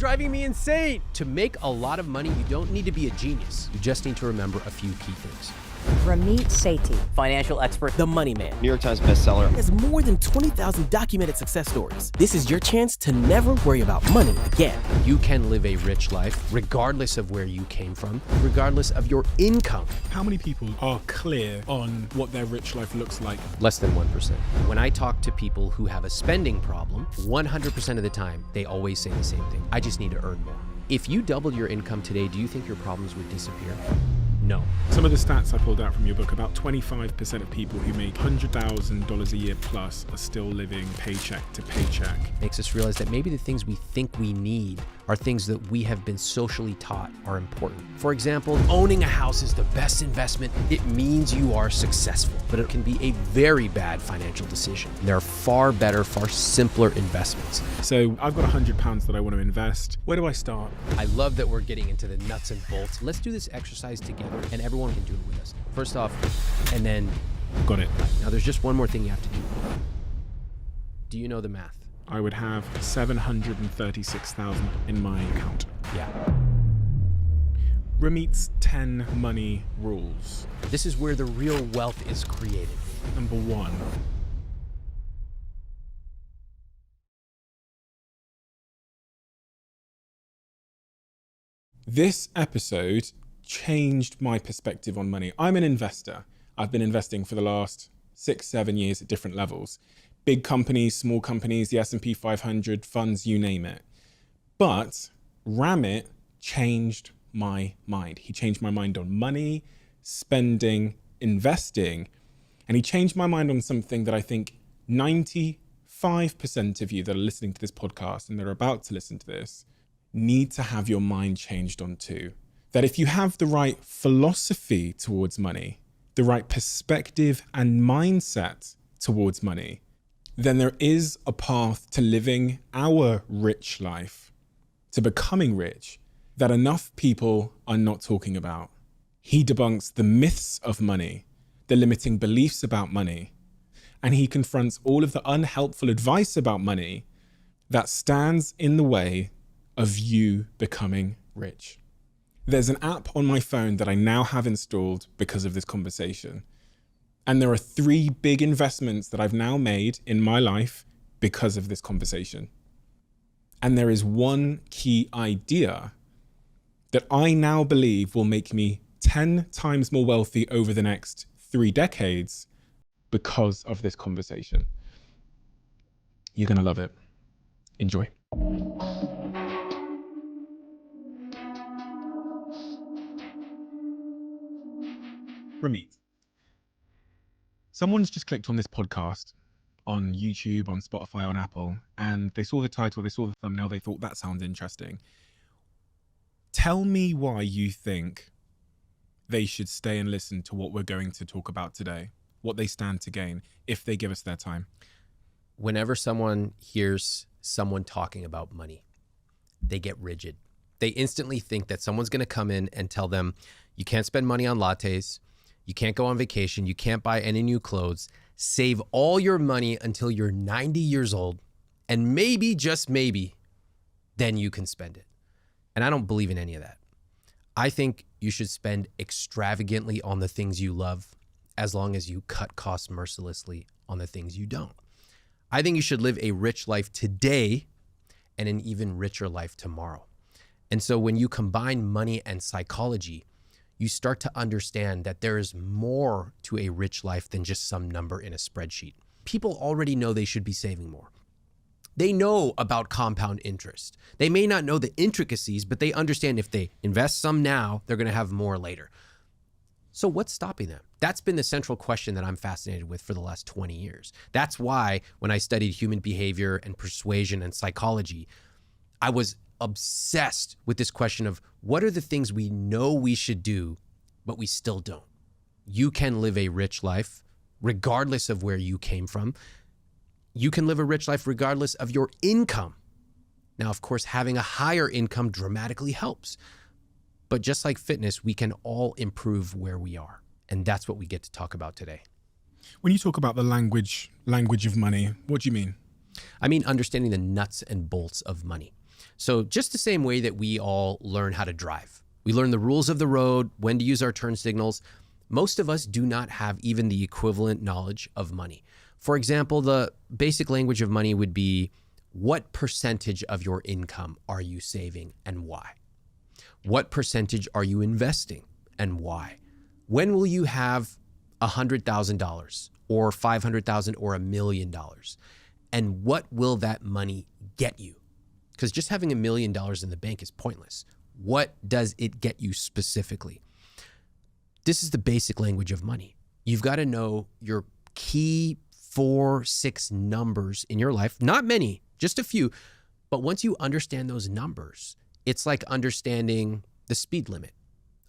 driving me insane. To make a lot of money, you don't need to be a genius. You just need to remember a few key things. Ramit Sethi, financial expert, the money man, New York Times bestseller. Has more than 20,000 documented success stories. This is your chance to never worry about money again. You can live a rich life regardless of where you came from, regardless of your income. How many people are clear on what their rich life looks like? Less than 1%. When I talk to people who have a spending problem, 100% of the time, they always say the same thing. I just need to earn more. If you doubled your income today, do you think your problems would disappear? No. Some of the stats I pulled out from your book, about 25% of people who make $100,000 a year plus are still living paycheck to paycheck. Makes us realize that maybe the things we think we need are things that we have been socially taught are important. For example, owning a house is the best investment. It means you are successful, but it can be a very bad financial decision. There are far better, far simpler investments. So I've got £100 that I want to invest. Where do I start? I love that we're getting into the nuts and bolts. Let's do this exercise together and everyone can do it with us. First off, and then... Got it. Now there's just one more thing you have to do. Do you know the math? I would have 736,000 in my account. Yeah. Ramit's 10 money rules. This is where the real wealth is created. Number 1. This episode changed my perspective on money. I'm an investor. I've been investing for the last 6-7 years at different levels. Big companies, small companies, the S&P 500, funds, you name it. But Ramit changed my mind. He changed my mind on money, spending, investing, and he changed my mind on something that I think 95% of you that are listening to this podcast and that are about to listen to this need to have your mind changed on too. That if you have the right philosophy towards money, the right perspective and mindset towards money, then there is a path to living our rich life, to becoming rich, that enough people are not talking about. He debunks the myths of money, the limiting beliefs about money, and he confronts all of the unhelpful advice about money that stands in the way of you becoming rich. There's an app on my phone that I now have installed because of this conversation. And there are 3 big investments that I've now made in my life because of this conversation. And there is one key idea that I now believe will make me 10 times more wealthy over the next 3 decades because of this conversation. You're going to love it. Enjoy. Ramit. Someone's just clicked on this podcast on YouTube, on Spotify, on Apple, and they saw the title, they saw the thumbnail, they thought that sounds interesting. Tell me why you think they should stay and listen to what we're going to talk about today, what they stand to gain if they give us their time. Whenever someone hears someone talking about money, they get rigid. They instantly think that someone's going to come in and tell them, you can't spend money on lattes, you can't go on vacation, you can't buy any new clothes, save all your money until you're 90 years old, and maybe, just maybe, then you can spend it. And I don't believe in any of that. I think you should spend extravagantly on the things you love as long as you cut costs mercilessly on the things you don't. I think you should live a rich life today and an even richer life tomorrow. And so when you combine money and psychology, you start to understand that there is more to a rich life than just some number in a spreadsheet. People already know they should be saving more. They know about compound interest. They may not know the intricacies, but they understand if they invest some now, they're going to have more later. So what's stopping them? That's been the central question that I'm fascinated with for the last 20 years. That's why when I studied human behavior and persuasion and psychology, I was obsessed with this question of what are the things we know we should do, but we still don't. You can live a rich life regardless of where you came from. You can live a rich life regardless of your income. Now, of course, having a higher income dramatically helps. But just like fitness, we can all improve where we are. And that's what we get to talk about today. When you talk about the language of money, what do you mean? I mean understanding the nuts and bolts of money. So just the same way that we all learn how to drive. We learn the rules of the road, when to use our turn signals. Most of us do not have even the equivalent knowledge of money. For example, the basic language of money would be, what percentage of your income are you saving and why? What percentage are you investing and why? When will you have $100,000 or $500,000 or $1 million? And what will that money get you? Because just having $1 million in the bank is pointless. What does it get you specifically? This is the basic language of money. You've got to know your key 4-6 numbers in your life. Not many, just a few. But once you understand those numbers, it's like understanding the speed limit.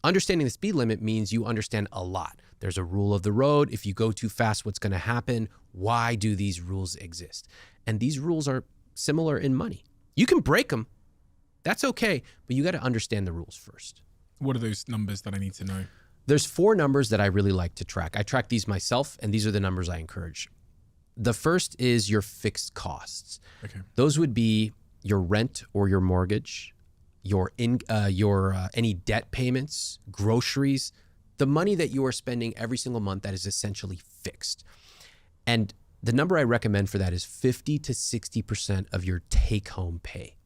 Understanding the speed limit means you understand a lot. There's a rule of the road. If you go too fast, what's going to happen? Why do these rules exist? And these rules are similar in money. You can break them. That's okay. But you got to understand the rules first. What are those numbers that I need to know? There's 4 numbers that I really like to track. I track these myself, and these are the numbers I encourage. The first is your fixed costs. Okay. Those would be your rent or your mortgage, your any debt payments, groceries, the money that you are spending every single month that is essentially fixed. And the number I recommend for that is 50 to 60% of your take-home pay.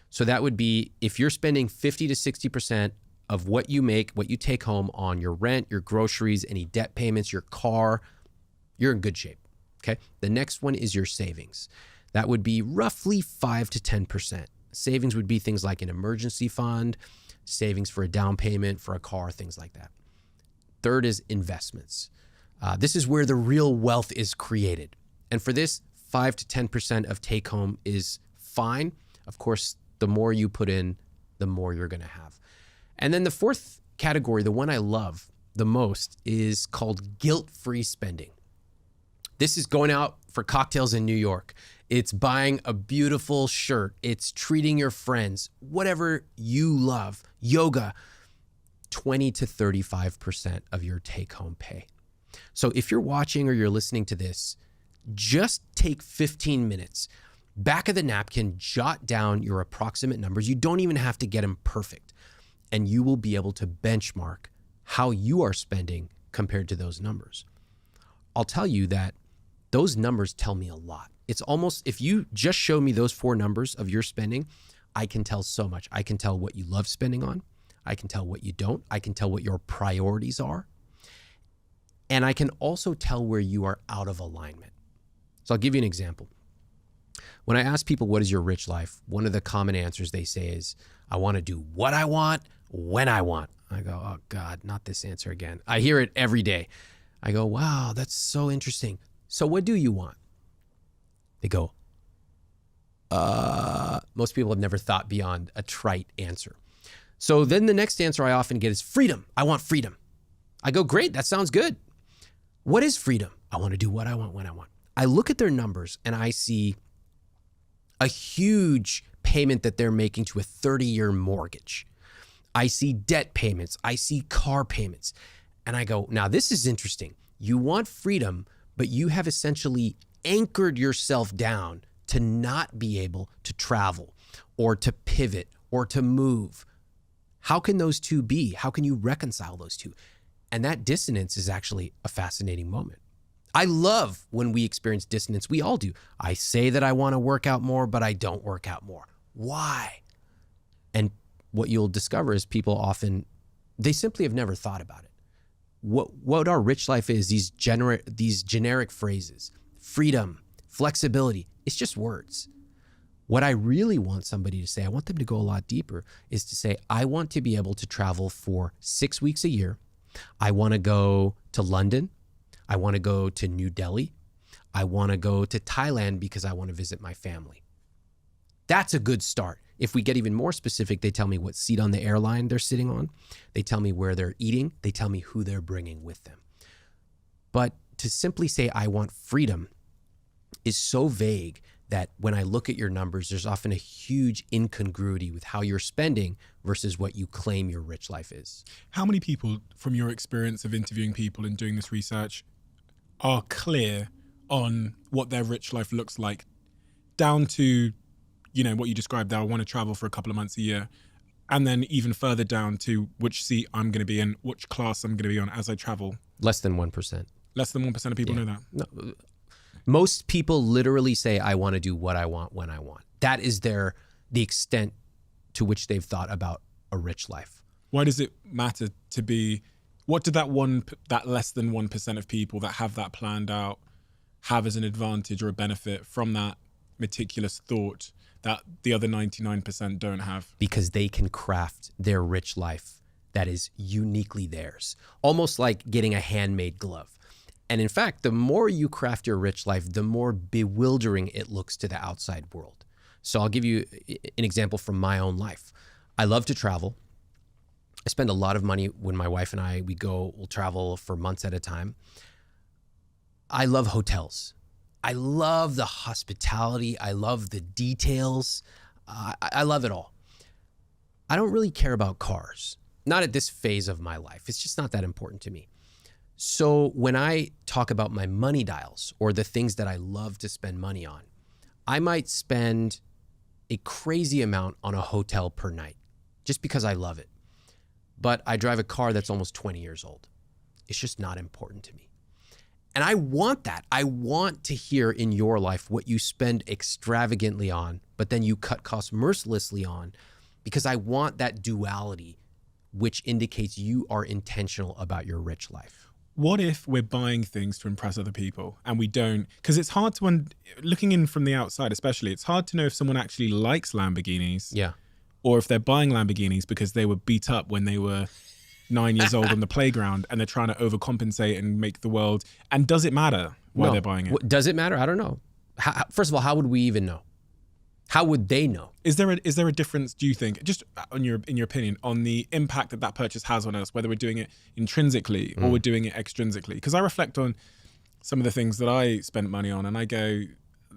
So that would be, if you're spending 50 to 60% of what you make, what you take home on your rent, your groceries, any debt payments, your car, you're in good shape. Okay. The next one is your savings. That would be roughly 5 to 10%. Savings would be things like an emergency fund, savings for a down payment, for a car, things like that. Third is investments. This is where the real wealth is created. And for this, 5 to 10% of take home is fine. Of course, the more you put in, the more you're going to have. And then the fourth category, the one I love the most, is called guilt-free spending. This is going out for cocktails in New York. It's buying a beautiful shirt. It's treating your friends, whatever you love, yoga, 20 to 35% of your take-home pay. So if you're watching or you're listening to this, just take 15 minutes, back of the napkin, jot down your approximate numbers. You don't even have to get them perfect. And you will be able to benchmark how you are spending compared to those numbers. I'll tell you that those numbers tell me a lot. It's almost, if you just show me those 4 numbers of your spending, I can tell so much. I can tell what you love spending on. I can tell what you don't. I can tell what your priorities are. And I can also tell where you are out of alignment. So I'll give you an example. When I ask people, what is your rich life? One of the common answers they say is, I want to do what I want, when I want. I go, oh God, not this answer again. I hear it every day. I go, wow, that's so interesting. So what do you want? They go, most people have never thought beyond a trite answer. So then the next answer I often get is freedom. I want freedom. I go, great, that sounds good. What is freedom? I want to do what I want, when I want. I look at their numbers and I see a huge payment that they're making to a 30-year mortgage. I see debt payments. I see car payments. And I go, now this is interesting. You want freedom, but you have essentially anchored yourself down to not be able to travel or to pivot or to move. How can those two be? How can you reconcile those two? And that dissonance is actually a fascinating moment. I love when we experience dissonance. We all do. I say that I want to work out more, but I don't work out more. Why? And what you'll discover is people often, they simply have never thought about it. What our rich life is, these generic phrases, freedom, flexibility, it's just words. What I really want somebody to say, I want them to go a lot deeper, is to say, I want to be able to travel for 6 weeks a year. I want to go to London. I want to go to New Delhi. I want to go to Thailand because I want to visit my family. That's a good start. If we get even more specific, they tell me what seat on the airline they're sitting on. They tell me where they're eating. They tell me who they're bringing with them. But to simply say, I want freedom, is so vague that when I look at your numbers, there's often a huge incongruity with how you're spending versus what you claim your rich life is. How many people, from your experience of interviewing people and doing this research, are clear on what their rich life looks like, down to what you described there, I want to travel for a couple of months a year. And then even further down to which seat I'm going to be in, which class I'm going to be on as I travel. Less than 1%. Less than 1% of people know that. No, most people literally say, I want to do what I want when I want. That is the extent to which they've thought about a rich life. Why does it matter to be, what did that less than 1% of people that have that planned out have as an advantage or a benefit from that meticulous thought that the other 99% don't have? Because they can craft their rich life that is uniquely theirs, almost like getting a handmade glove. And in fact, the more you craft your rich life, the more bewildering it looks to the outside world. So I'll give you an example from my own life. I love to travel. I spend a lot of money when my wife and we'll travel for months at a time. I love hotels. I love the hospitality. I love the details. I love it all. I don't really care about cars. Not at this phase of my life. It's just not that important to me. So when I talk about my money dials or the things that I love to spend money on, I might spend a crazy amount on a hotel per night just because I love it. But I drive a car that's almost 20 years old. It's just not important to me. And I want that. I want to hear in your life what you spend extravagantly on, but then you cut costs mercilessly on, because I want that duality, which indicates you are intentional about your rich life. What if we're buying things to impress other people and we don't? Because it's hard to, looking in from the outside especially, it's hard to know if someone actually likes Lamborghinis. Yeah. Or if they're buying Lamborghinis because they were beat up when they were 9 years old on the playground and they're trying to overcompensate and make the world. And does it matter why they're buying it? Does it matter? I don't know. First of all, how would we even know? How would they know? Is there a difference, do you think, just in your opinion, on the impact that purchase has on us, whether we're doing it intrinsically or we're doing it extrinsically? Because I reflect on some of the things that I spent money on and I go,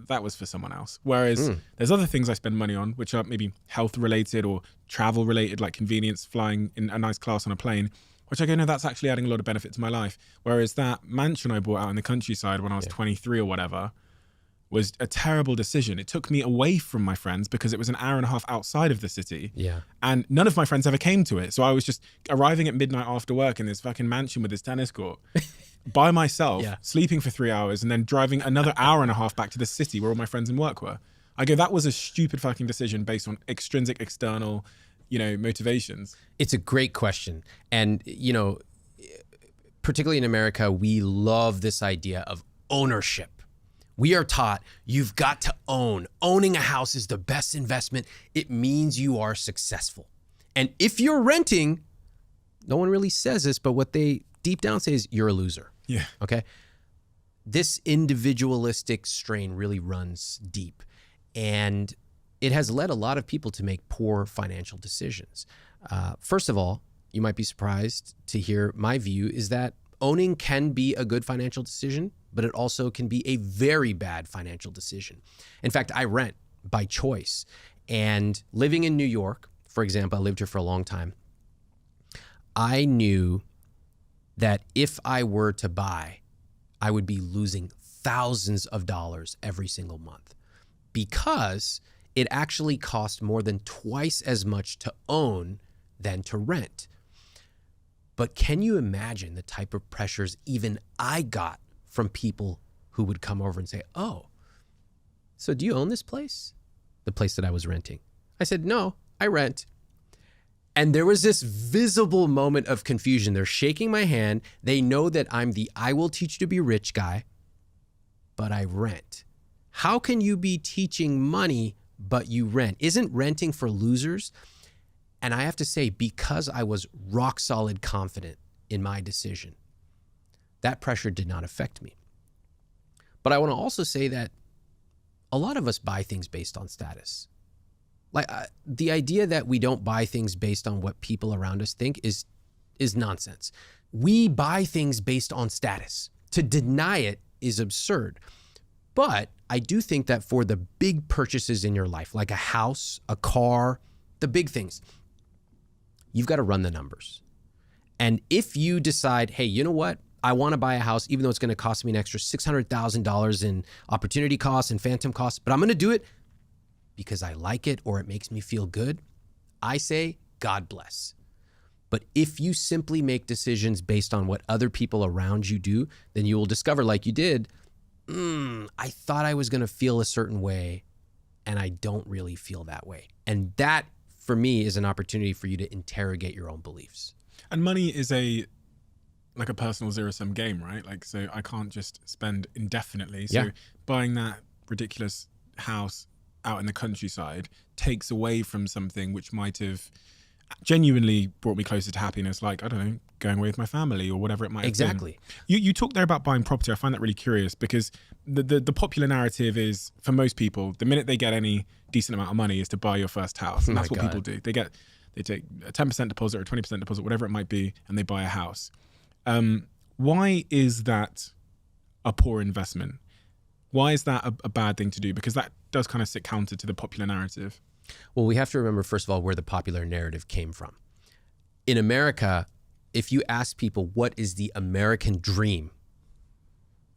that was for someone else. Whereas there's other things I spend money on, which are maybe health related or travel related, like convenience, flying in a nice class on a plane, which I go, no, that's actually adding a lot of benefit to my life. Whereas that mansion I bought out in the countryside when I was 23 or whatever was a terrible decision. It took me away from my friends because it was an hour and a half outside of the city. Yeah. And none of my friends ever came to it. So I was just arriving at midnight after work in this fucking mansion with this tennis court by myself, sleeping for 3 hours and then driving another hour and a half back to the city where all my friends and work were. I go, that was a stupid fucking decision based on extrinsic, external, motivations. It's a great question. And, particularly in America, we love this idea of ownership. We are taught you've got to own. Owning a house is the best investment. It means you are successful. And if you're renting, no one really says this, but what they deep down say is you're a loser. Yeah. Okay. This individualistic strain really runs deep. And it has led a lot of people to make poor financial decisions. First of all, you might be surprised to hear my view is that owning can be a good financial decision, but it also can be a very bad financial decision. In fact, I rent by choice. And living in New York, for example, I lived here for a long time. I knew that if I were to buy, I would be losing thousands of dollars every single month because it actually cost more than twice as much to own than to rent. But can you imagine the type of pressures even I got from people who would come over and say, oh, so do you own this place? The place that I was renting. I said, no, I rent. And there was this visible moment of confusion. They're shaking my hand. They know that I'm the I will teach you to be rich guy, but I rent. How can you be teaching money, but you rent? Isn't renting for losers? And I have to say, because I was rock solid confident in my decision, that pressure did not affect me. But I want to also say that a lot of us buy things based on status. Like the idea that we don't buy things based on what people around us think is nonsense. We buy things based on status. To deny it is absurd. But I do think that for the big purchases in your life, like a house, a car, the big things, you've got to run the numbers. And if you decide, hey, you know what? I want to buy a house, even though it's going to cost me an extra $600,000 in opportunity costs and phantom costs, but I'm going to do it. because I like it or it makes me feel good, I say, God bless. But if you simply make decisions based on what other people around you do, then you will discover, like you did, I thought I was going to feel a certain way, and I don't really feel that way. And that, for me, is an opportunity for you to interrogate your own beliefs. And money is like a personal zero-sum game, right? Like, so I can't just spend indefinitely. So buying that ridiculous house out in the countryside takes away from something which might have genuinely brought me closer to happiness, like, I don't know, going away with my family or whatever it might have been. You talked there about buying property. I find that really curious because the popular narrative is, for most people, the minute they get any decent amount of money is to buy your first house. And that's what people do. They take a 10% deposit or a 20% deposit, whatever it might be, and they buy a house. Why is that a poor investment? Why is that a bad thing to do? Because that does kind of sit counter to the popular narrative. Well, we have to remember, first of all, where the popular narrative came from. In America, if you ask people what is the American dream,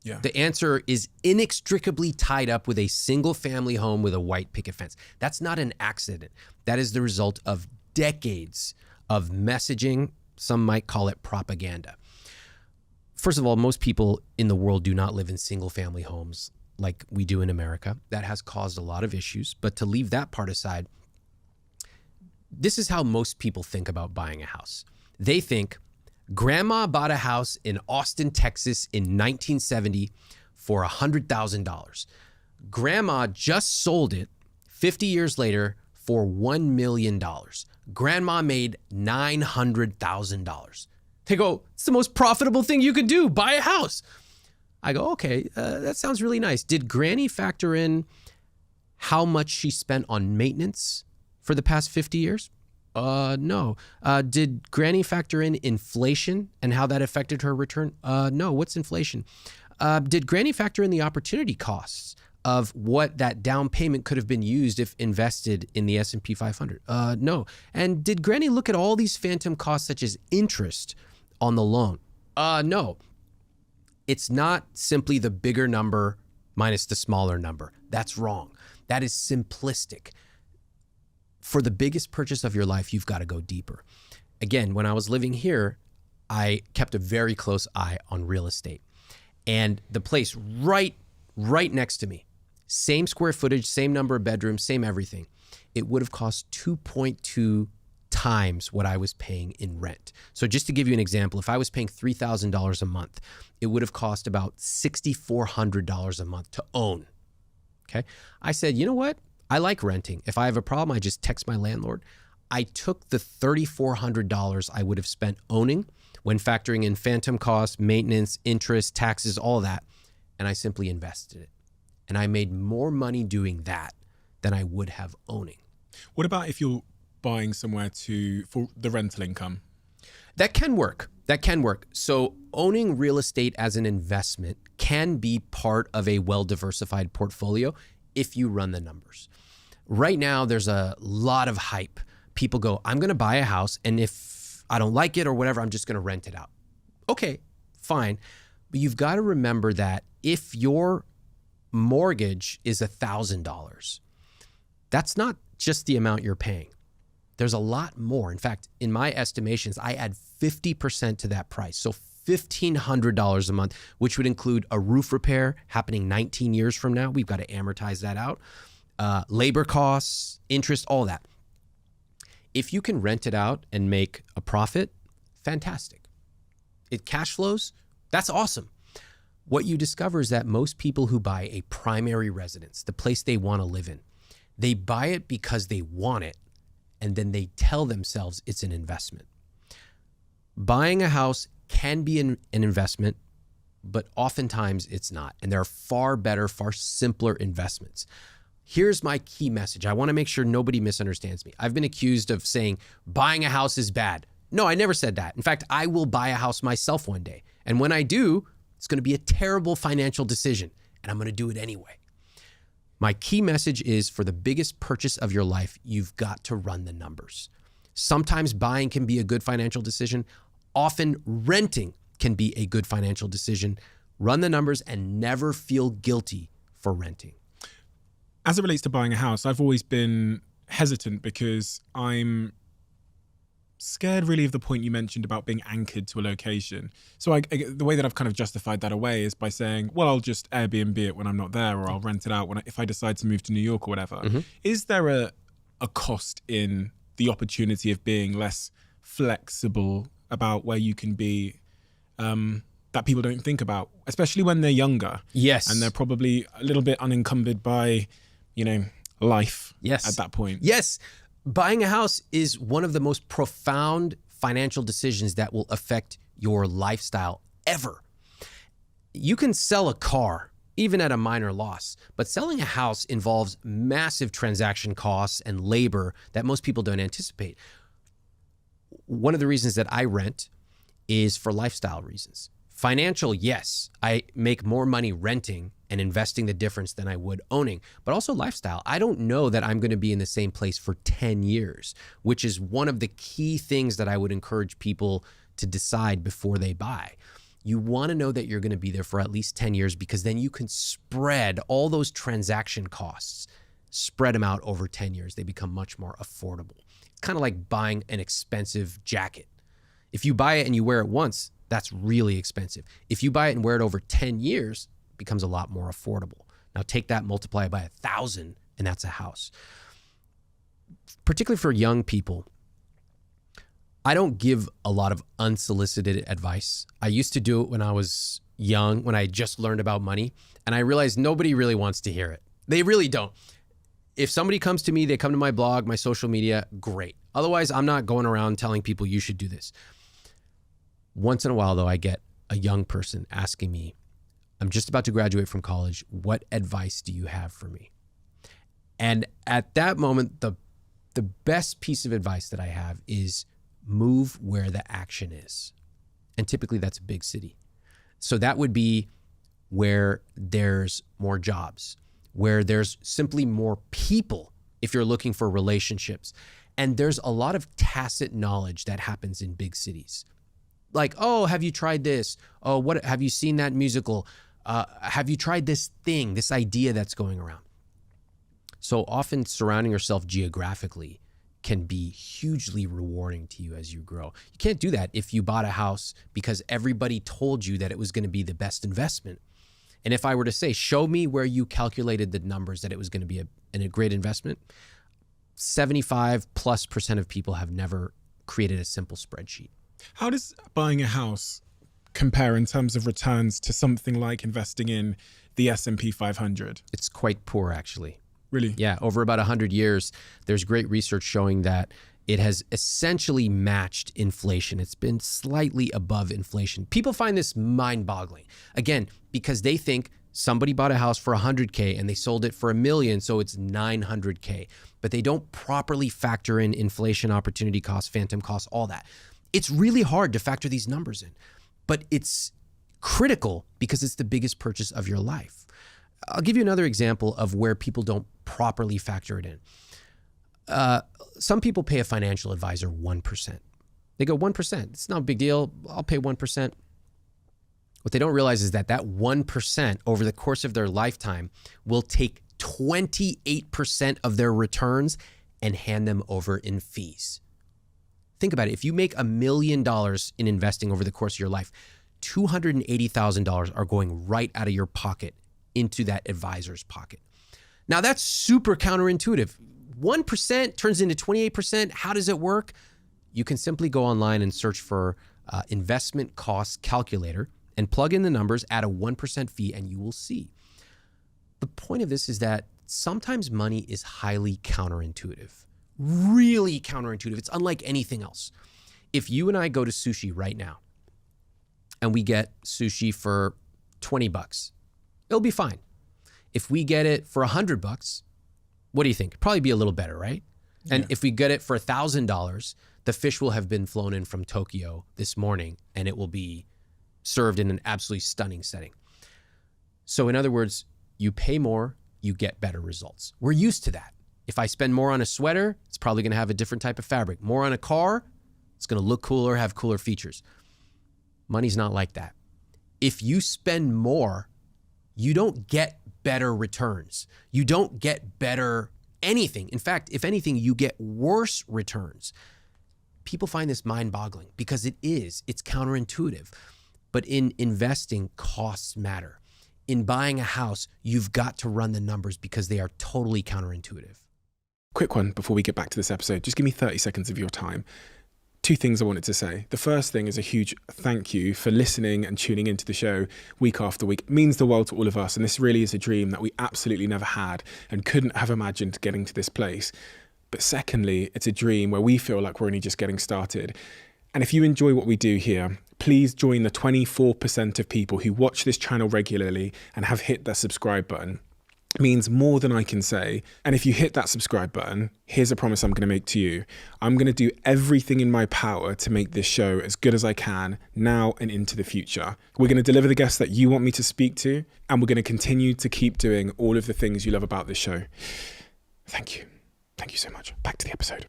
the answer is inextricably tied up with a single family home with a white picket fence. That's not an accident. That is the result of decades of messaging. Some might call it propaganda. First of all, most people in the world do not live in single family homes like we do in America. That has caused a lot of issues. But to leave that part aside, this is how most people think about buying a house. They think, grandma bought a house in Austin, Texas in 1970 for $100,000. Grandma just sold it 50 years later for $1 million. Grandma made $900,000. They go, it's the most profitable thing you could do, buy a house. I go, okay, that sounds really nice. Did Granny factor in how much she spent on maintenance for the past 50 years? No. Did Granny factor in inflation and how that affected her return? No. What's inflation? Did Granny factor in the opportunity costs of what that down payment could have been used if invested in the S&P 500? No. And did Granny look at all these phantom costs such as interest on the loan? No. It's not simply the bigger number minus the smaller number. That's wrong. That is simplistic. For the biggest purchase of your life, you've got to go deeper. Again, when I was living here, I kept a very close eye on real estate. And the place right next to me, same square footage, same number of bedrooms, same everything, it would have cost 2.2 times what I was paying in rent. So just to give you an example, if I was paying $3,000 a month, it would have cost about $6,400 a month to own. Okay. I said, you know what? I like renting. If I have a problem, I just text my landlord. I took the $3,400 I would have spent owning when factoring in phantom costs, maintenance, interest, taxes, all that, and I simply invested it. And I made more money doing that than I would have owning. What about if you're buying somewhere for the rental income? That can work. So owning real estate as an investment can be part of a well-diversified portfolio if you run the numbers. Right now, there's a lot of hype. People go, I'm going to buy a house, and if I don't like it or whatever, I'm just going to rent it out. Okay, fine. But you've got to remember that if your mortgage is $1,000, that's not just the amount you're paying. There's a lot more. In fact, in my estimations, I add 50% to that price. So $1,500 a month, which would include a roof repair happening 19 years from now. We've got to amortize that out. Labor costs, interest, all that. If you can rent it out and make a profit, fantastic. It cash flows, that's awesome. What you discover is that most people who buy a primary residence, the place they want to live in, they buy it because they want it, and then they tell themselves it's an investment. Buying a house can be an investment, but oftentimes it's not. And there are far better, far simpler investments. Here's my key message. I want to make sure nobody misunderstands me. I've been accused of saying buying a house is bad. No, I never said that. In fact, I will buy a house myself one day. And when I do, it's going to be a terrible financial decision, and I'm going to do it anyway. My key message is, for the biggest purchase of your life, you've got to run the numbers. Sometimes buying can be a good financial decision. Often renting can be a good financial decision. Run the numbers and never feel guilty for renting. As it relates to buying a house, I've always been hesitant because I'm scared really of the point you mentioned about being anchored to a location. So the way that I've kind of justified that away is by saying, well, I'll just Airbnb it when I'm not there, or I'll rent it out if I decide to move to New York or whatever. Is there a cost in the opportunity of being less flexible about where you can be, that people don't think about, especially when they're younger? Yes. And they're probably a little bit unencumbered by, life at that point. Yes. Buying a house is one of the most profound financial decisions that will affect your lifestyle ever. You can sell a car, even at a minor loss, but selling a house involves massive transaction costs and labor that most people don't anticipate. One of the reasons that I rent is for lifestyle reasons. Financial, yes, I make more money renting and investing the difference than I would owning, but also lifestyle. I don't know that I'm going to be in the same place for 10 years, which is one of the key things that I would encourage people to decide before they buy. You want to know that you're going to be there for at least 10 years, because then you can spread all those transaction costs, spread them out over 10 years. They become much more affordable. It's kind of like buying an expensive jacket. If you buy it and you wear it once, that's really expensive. If you buy it and wear it over 10 years, it becomes a lot more affordable. Now take that, multiply it by 1,000, and that's a house. Particularly for young people, I don't give a lot of unsolicited advice. I used to do it when I was young, when I just learned about money, and I realized nobody really wants to hear it. They really don't. If somebody comes to me, they come to my blog, my social media, great. Otherwise, I'm not going around telling people you should do this. Once in a while, though, I get a young person asking me, I'm just about to graduate from college. What advice do you have for me? And at that moment, the best piece of advice that I have is move where the action is. And typically that's a big city. So that would be where there's more jobs, where there's simply more people if you're looking for relationships. And there's a lot of tacit knowledge that happens in big cities. Like, oh, have you tried this? Oh, what have you seen that musical? Have you tried this thing, this idea that's going around? So often surrounding yourself geographically can be hugely rewarding to you as you grow. You can't do that if you bought a house because everybody told you that it was going to be the best investment. And if I were to say, show me where you calculated the numbers that it was going to be a great investment, 75+% of people have never created a simple spreadsheet. How does buying a house compare in terms of returns to something like investing in the S&P 500? It's quite poor, actually. Really? Yeah, over about 100 years, there's great research showing that it has essentially matched inflation. It's been slightly above inflation. People find this mind-boggling. Again, because they think somebody bought a house for $100K and they sold it for $1 million, so it's $900K. But they don't properly factor in inflation, opportunity costs, phantom costs, all that. It's really hard to factor these numbers in, but it's critical because it's the biggest purchase of your life. I'll give you another example of where people don't properly factor it in. Some people pay a financial advisor 1%. They go 1%. It's not a big deal. I'll pay 1%. What they don't realize is that 1% over the course of their lifetime will take 28% of their returns and hand them over in fees. Think about it. If you make $1 million in investing over the course of your life, $280,000 are going right out of your pocket into that advisor's pocket. Now that's super counterintuitive. 1% turns into 28%. How does it work? You can simply go online and search for investment cost calculator and plug in the numbers, add a 1% fee, and you will see. The point of this is that sometimes money is highly counterintuitive. Really counterintuitive. It's unlike anything else. If you and I go to sushi right now and we get sushi for $20, it'll be fine. If we get it for $100, what do you think? Probably be a little better, right? And if we get it for $1,000, the fish will have been flown in from Tokyo this morning and it will be served in an absolutely stunning setting. So in other words, you pay more, you get better results. We're used to that. If I spend more on a sweater, it's probably going to have a different type of fabric. More on a car, it's going to look cooler, have cooler features. Money's not like that. If you spend more, you don't get better returns. You don't get better anything. In fact, if anything, you get worse returns. People find this mind-boggling because it's counterintuitive. But in investing, costs matter. In buying a house, you've got to run the numbers because they are totally counterintuitive. Quick one before we get back to this episode. Just give me 30 seconds of your time. 2 things I wanted to say. The first thing is a huge thank you for listening and tuning into the show week after week. It means the world to all of us. And this really is a dream that we absolutely never had and couldn't have imagined getting to this place. But secondly, it's a dream where we feel like we're only just getting started. And if you enjoy what we do here, please join the 24% of people who watch this channel regularly and have hit that subscribe button. It means more than I can say. And if you hit that subscribe button, here's a promise I'm going to make to you. I'm going to do everything in my power to make this show as good as I can now and into the future. We're going to deliver the guests that you want me to speak to, and we're going to continue to keep doing all of the things you love about this show. Thank you. Thank you so much. Back to the episode.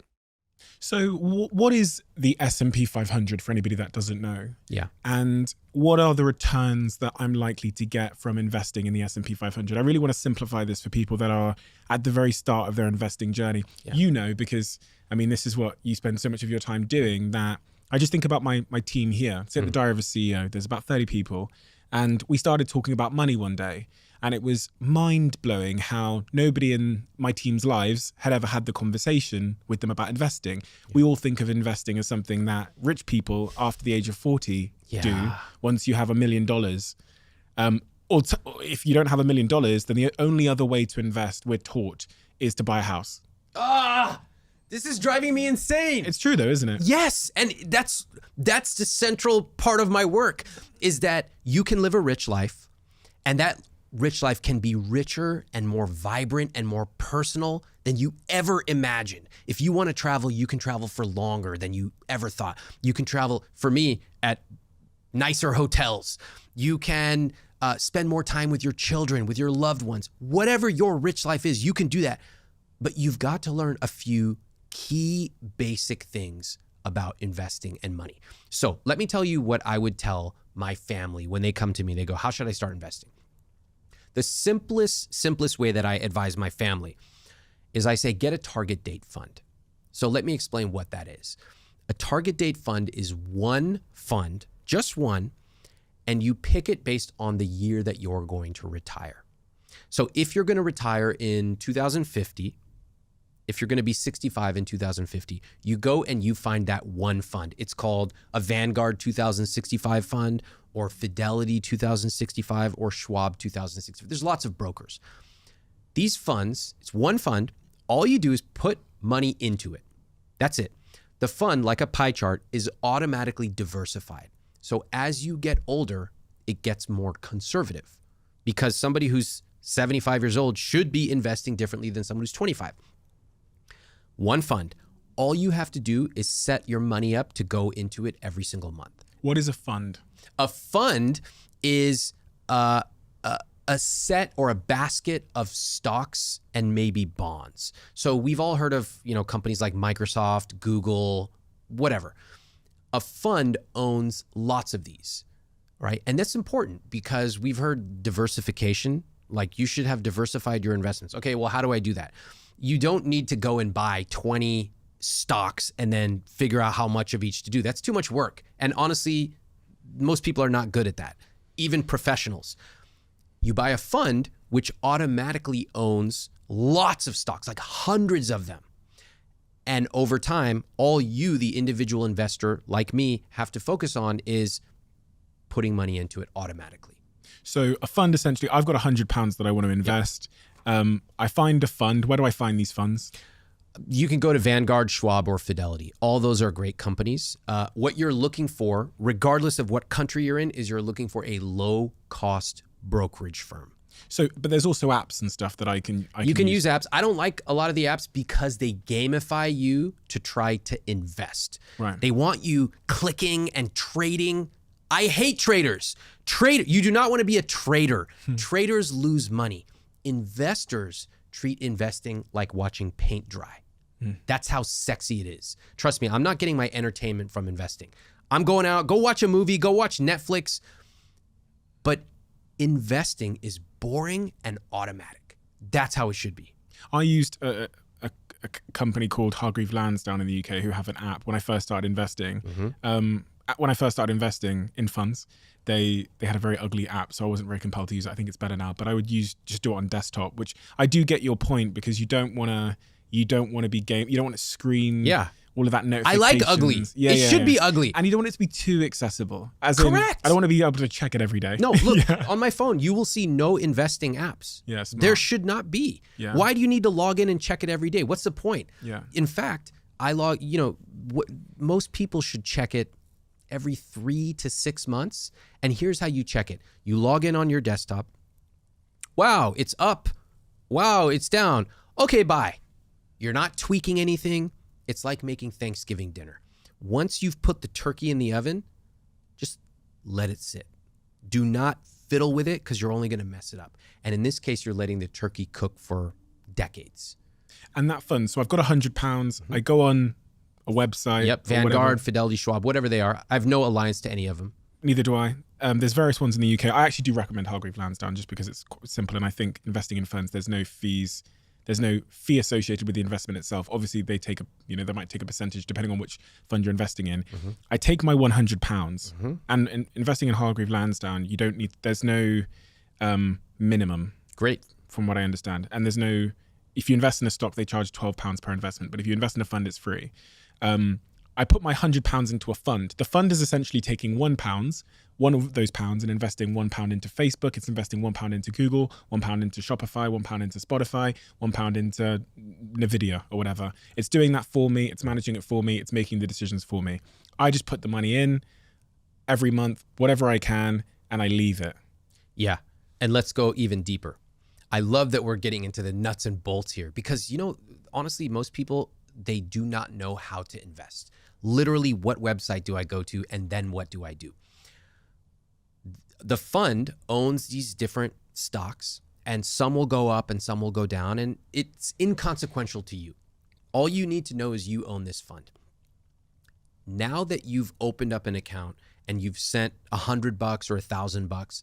So what is the S&P 500 for anybody that doesn't know? Yeah. And what are the returns that I'm likely to get from investing in the S&P 500? I really want to simplify this for people that are at the very start of their investing journey. Yeah. You know, because I mean, this is what you spend so much of your time doing, that I just think about my team here. So at the Diary of a CEO, there's about 30 people. And we started talking about money one day. And it was mind-blowing how nobody in my team's lives had ever had the conversation with them about investing. Yeah. We all think of investing as something that rich people after the age of 40 do once you have $1 million. Or if you don't have $1 million, then the only other way to invest, we're taught, is to buy a house. This is driving me insane. It's true though, isn't it? Yes, and that's the central part of my work, is that you can live a rich life, and that rich life can be richer and more vibrant and more personal than you ever imagined. If you want to travel, you can travel for longer than you ever thought. You can travel, for me, at nicer hotels. You can spend more time with your children, with your loved ones. Whatever your rich life is, you can do that. But you've got to learn a few key basic things about investing and money. So let me tell you what I would tell my family when they come to me. They go, how should I start investing? The simplest way that I advise my family is I say, get a target date fund. So let me explain what that is. A target date fund is one fund, just one, and you pick it based on the year that you're going to retire. So if you're going to retire in 2050, if you're going to be 65 in 2050, you go and you find that one fund. It's called a Vanguard 2065 fund, or Fidelity 2065, or Schwab 2065. There's lots of brokers. These funds, it's one fund. All you do is put money into it. That's it. The fund, like a pie chart, is automatically diversified. So as you get older, it gets more conservative, because somebody who's 75 years old should be investing differently than someone who's 25. One fund. All you have to do is set your money up to go into it every single month. What is a fund? A fund is a set or a basket of stocks and maybe bonds. So we've all heard of, companies like Microsoft, Google, whatever. A fund owns lots of these, right? And that's important because we've heard diversification, like you should have diversified your investments. Okay, well, how do I do that? You don't need to go and buy 20 stocks and then figure out how much of each to do. That's too much work. And honestly, most people are not good at that, even professionals. You buy a fund which automatically owns lots of stocks, like hundreds of them. And over time, all you, the individual investor like me, have to focus on is putting money into it automatically. So a fund, essentially, I've got £100 that I want to invest. Yep. I find a fund. Where do I find these funds? You can go to Vanguard, Schwab, or Fidelity. All those are great companies. What you're looking for, regardless of what country you're in, is you're looking for a low-cost brokerage firm. So, but there's also apps and stuff that I can use apps. I don't like a lot of the apps because they gamify you to try to invest. Right. They want you clicking and trading. I hate traders. You do not want to be a trader. Traders lose money. Investors treat investing like watching paint dry. That's how sexy it is. Trust me, I'm not getting my entertainment from investing. I'm going out, go watch a movie, go watch Netflix. But investing is boring and automatic. That's how it should be. I used a company called Hargreave Lansdown in the UK who have an app when I first started investing. When I first started investing in funds, they had a very ugly app, so I wasn't very compelled to use it. I think it's better now, but I would just do it on desktop, which I do get your point, because you don't want to be you don't want to screen all of that notifications. I like ugly. It should be ugly. And you don't want it to be too accessible. Correct. I don't want to be able to check it every day. No, look, on my phone, you will see no investing apps. Yeah, smart. There should not be. Yeah. Why do you need to log in and check it every day? What's the point? Yeah. In fact, most people should check it every 3 to 6 months. And here's how you check it. You log in on your desktop. Wow, it's up. Wow, it's down. Okay, bye. You're not tweaking anything. It's like making Thanksgiving dinner. Once you've put the turkey in the oven, just let it sit. Do not fiddle with it, because you're only going to mess it up. And in this case, you're letting the turkey cook for decades. And that fund, so I've got £100. I go on a website. Yep, Vanguard, Fidelity, Schwab, whatever they are. I have no alliance to any of them. Neither do I. There's various ones in the UK. I actually do recommend Hargreave Lansdown just because it's simple. And I think investing in funds, there's no fees. There's no fee associated with the investment itself. Obviously, they might take a percentage depending on which fund you're investing in. I take my £100, and in investing in Hargreave Lansdown, there's no minimum. Great. From what I understand. And there's no, if you invest in a stock, they charge £12 per investment. But if you invest in a fund, it's free. I put my £100 into a fund. The fund is essentially taking £1, one of those pounds, and investing £1 into Facebook. It's investing £1 into Google, £1 into Shopify, £1 into Spotify, £1 into Nvidia or whatever. It's doing that for me. It's managing it for me. It's making the decisions for me. I just put the money in every month, whatever I can, and I leave it. Yeah. And let's go even deeper. I love that we're getting into the nuts and bolts here, because, honestly, most people, they do not know how to invest. Literally, what website do I go to, and then what do I do? The fund owns these different stocks, and some will go up and some will go down, and it's inconsequential to you. All you need to know is you own this fund. Now that you've opened up an account and you've sent $100 or $1,000,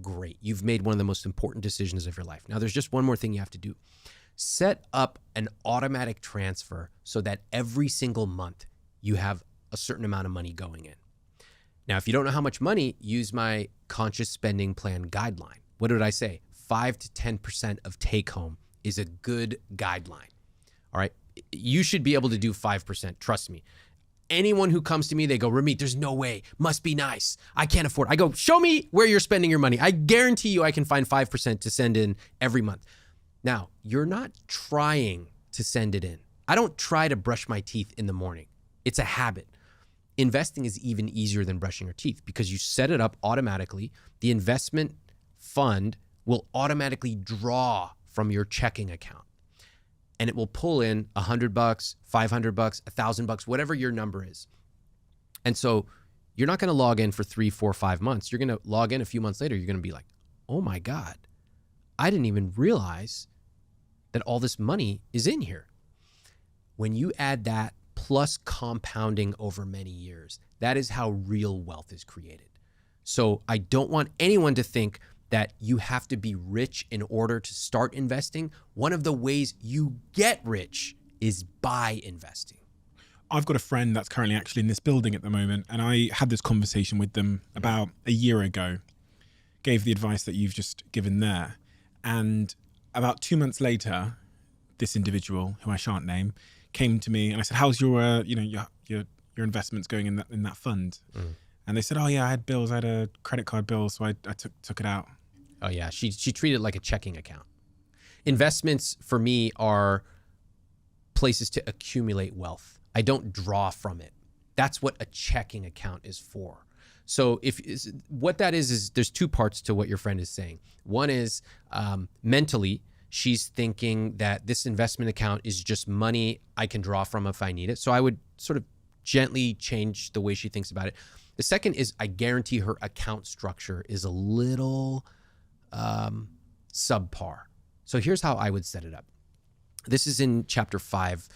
great. You've made one of the most important decisions of your life. Now, there's just one more thing you have to do. Set up an automatic transfer so that every single month you have a certain amount of money going in. Now, if you don't know how much money, use my conscious spending plan guideline. What did I say? 5 to 10% of take home is a good guideline. All right. You should be able to do 5%. Trust me. Anyone who comes to me, they go, Ramit, there's no way. Must be nice. I can't afford it. I go, show me where you're spending your money. I guarantee you I can find 5% to send in every month. Now, you're not trying to send it in. I don't try to brush my teeth in the morning. It's a habit. Investing is even easier than brushing your teeth because you set it up automatically. The investment fund will automatically draw from your checking account, and it will pull in $100, $500, $1,000, whatever your number is. And so you're not going to log in for 3, 4, 5 months. You're going to log in a few months later. You're going to be like, oh my God, I didn't even realize that all this money is in here. When you add that plus compounding over many years, that is how real wealth is created. So I don't want anyone to think that you have to be rich in order to start investing. One of the ways you get rich is by investing. I've got a friend that's currently actually in this building at the moment, and I had this conversation with them about a year ago, gave the advice that you've just given there. And about 2 months later, this individual, who I shan't name, came to me and I said, how's your investments going in that fund? And they said, oh yeah, I had bills. I had a credit card bill, so I took it out. Oh yeah, she treated it like a checking account. Investments for me are places to accumulate wealth. I don't draw from it. That's what a checking account is for. So what that is there's two parts to what your friend is saying. One is mentally, she's thinking that this investment account is just money I can draw from if I need it. So I would sort of gently change the way she thinks about it. The second is I guarantee her account structure is a little subpar. So here's how I would set it up. This is in chapter 5.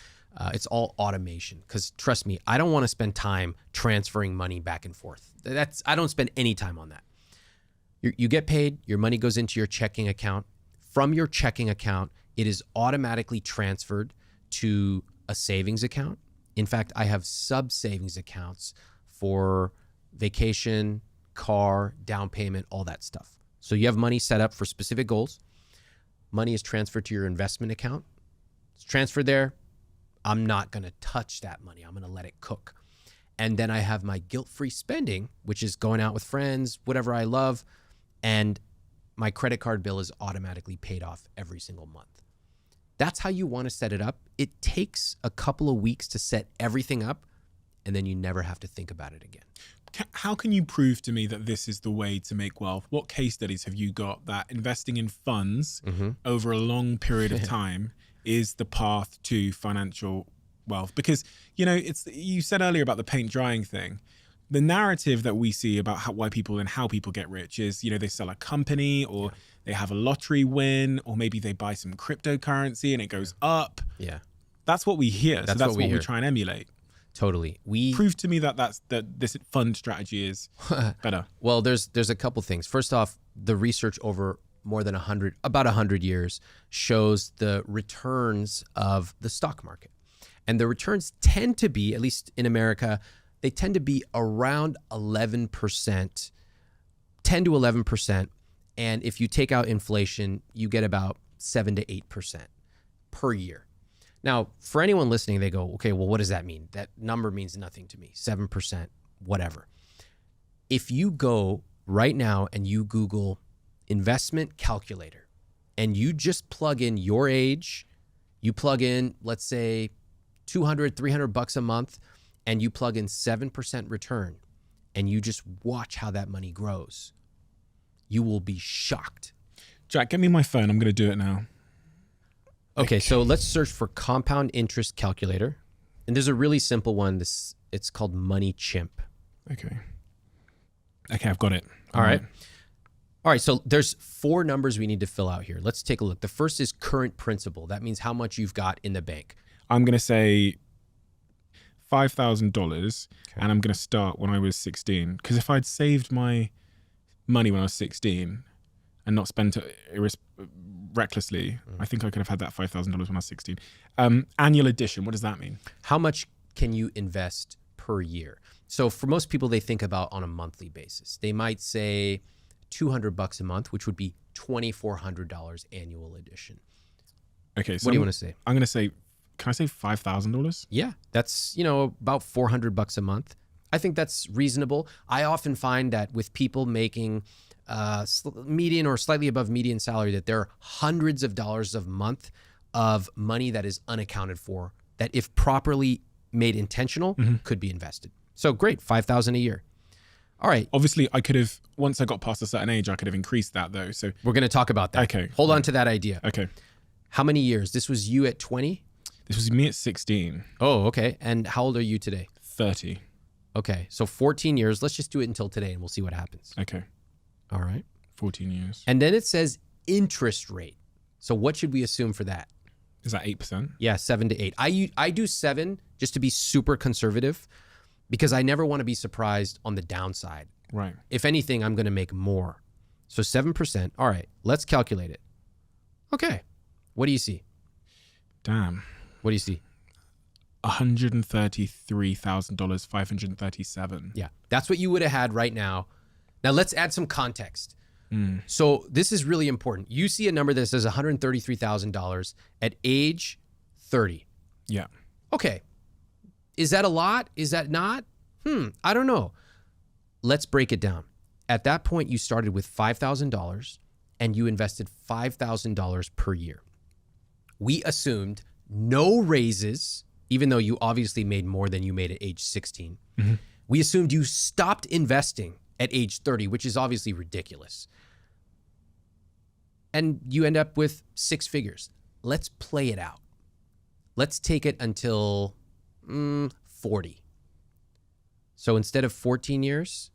It's all automation, because trust me, I don't want to spend time transferring money back and forth. I don't spend any time on that. You get paid, your money goes into your checking account. From your checking account, it is automatically transferred to a savings account. In fact, I have sub-savings accounts for vacation, car, down payment, all that stuff. So you have money set up for specific goals. Money is transferred to your investment account. It's transferred there. I'm not going to touch that money. I'm going to let it cook. And then I have my guilt-free spending, which is going out with friends, whatever I love. And my credit card bill is automatically paid off every single month. That's how you want to set it up. It takes a couple of weeks to set everything up, and then you never have to think about it again. How can you prove to me that this is the way to make wealth? What case studies have you got that investing in funds over a long period of time is the path to financial wealth? Because, you said earlier about the paint drying thing. The narrative that we see about why people and how people get rich is, they sell a company or they have a lottery win, or maybe they buy some cryptocurrency and it goes up. Yeah. That's what we hear. That's so what we try and emulate. Totally. Prove to me that this fund strategy is better. Well, there's a couple things. First off, the research over about 100 years shows the returns of the stock market. And the returns tend to be, at least in America, they tend to be around 11%, 10 to 11%. And if you take out inflation, you get about 7 to 8% per year. Now, for anyone listening, they go, okay, well, what does that mean? That number means nothing to me, 7%, whatever. If you go right now and you Google investment calculator and you just plug in your age, you plug in, let's say, $200, $300 a month, and you plug in 7% return, and you just watch how that money grows, you will be shocked. Jack, get me my phone. I'm going to do it now. Okay, so let's search for compound interest calculator. And there's a really simple one. It's called Money Chimp. Okay, I've got it. All right, so there's 4 numbers we need to fill out here. Let's take a look. The first is current principal. That means how much you've got in the bank. I'm going to say $5,000, and I'm going to start when I was 16. Because if I'd saved my money when I was 16 and not spent it recklessly, I think I could have had that $5,000 when I was 16. Annual addition, what does that mean? How much can you invest per year? So for most people, they think about on a monthly basis. They might say $200 a month, which would be $2,400 annual addition. Okay, so what do you want to say? I'm going to say, can I say $5,000? Yeah, that's, about $400 a month. I think that's reasonable. I often find that with people making median or slightly above median salary, that there are hundreds of dollars a month of money that is unaccounted for, that if properly made intentional, could be invested. So great, $5,000 a year. All right. Obviously, I could have, once I got past a certain age, I could have increased that though. So we're going to talk about that. Okay. Hold on to that idea. Okay. How many years? This was you at 20? This was me at 16. Oh, okay. And how old are you today? 30. Okay. So 14 years. Let's just do it until today and we'll see what happens. Okay. All right. 14 years. And then it says interest rate. So what should we assume for that? Is that 8%? Yeah, 7 to 8. I do 7 just to be super conservative because I never want to be surprised on the downside. Right. If anything, I'm going to make more. So 7%. All right, let's calculate it. Okay. What do you see? Damn. What do you see? $133,000, 537. Yeah, that's what you would have had right now. Now let's add some context. So this is really important. You see a number that says $133,000 at age 30. Yeah. Okay. Is that a lot? Is that not? I don't know. Let's break it down. At that point, you started with $5,000 and you invested $5,000 per year. We assumed no raises, even though you obviously made more than you made at age 16. We assumed you stopped investing at age 30, which is obviously ridiculous. And you end up with 6 figures. Let's play it out. Let's take it until 40. So instead of 14 years,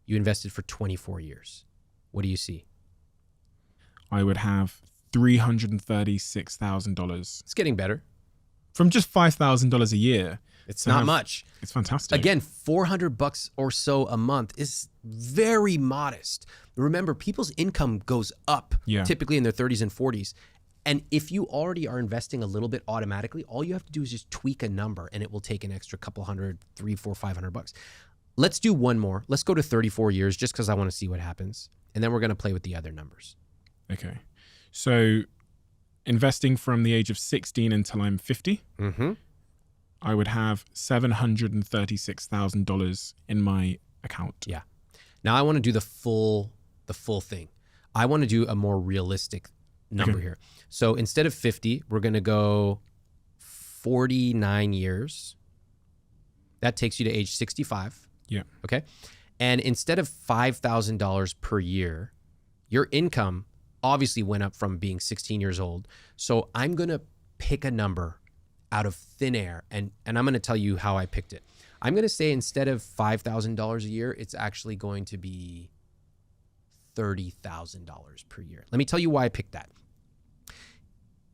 you invested for 24 years. What do you see? I would have $336,000. It's getting better. From just $5,000 a year. It's to not have- much. It's fantastic. Again, $400 or so a month is very modest. Remember, people's income goes up Yeah. typically in their 30s and 40s. And if you already are investing a little bit automatically, all you have to do is just tweak a number and it will take an extra couple hundred, $300, $400, $500. Let's do one more. Let's go to 34 years just because I want to see what happens. And then we're going to play with the other numbers. Okay. So investing from the age of 16 until I'm 50, Mm-hmm. I would have $736,000 in my account. Yeah. Now I want to do the full thing. I want to do a more realistic number here. So instead of 50, we're going to go 49 years. That takes you to age 65. Yeah. Okay. And instead of $5,000 per year, your income obviously went up from being 16 years old. So I'm going to pick a number out of thin air, and I'm going to tell you how I picked it. I'm going to say instead of $5,000 a year, it's actually going to be $30,000 per year. Let me tell you why I picked that.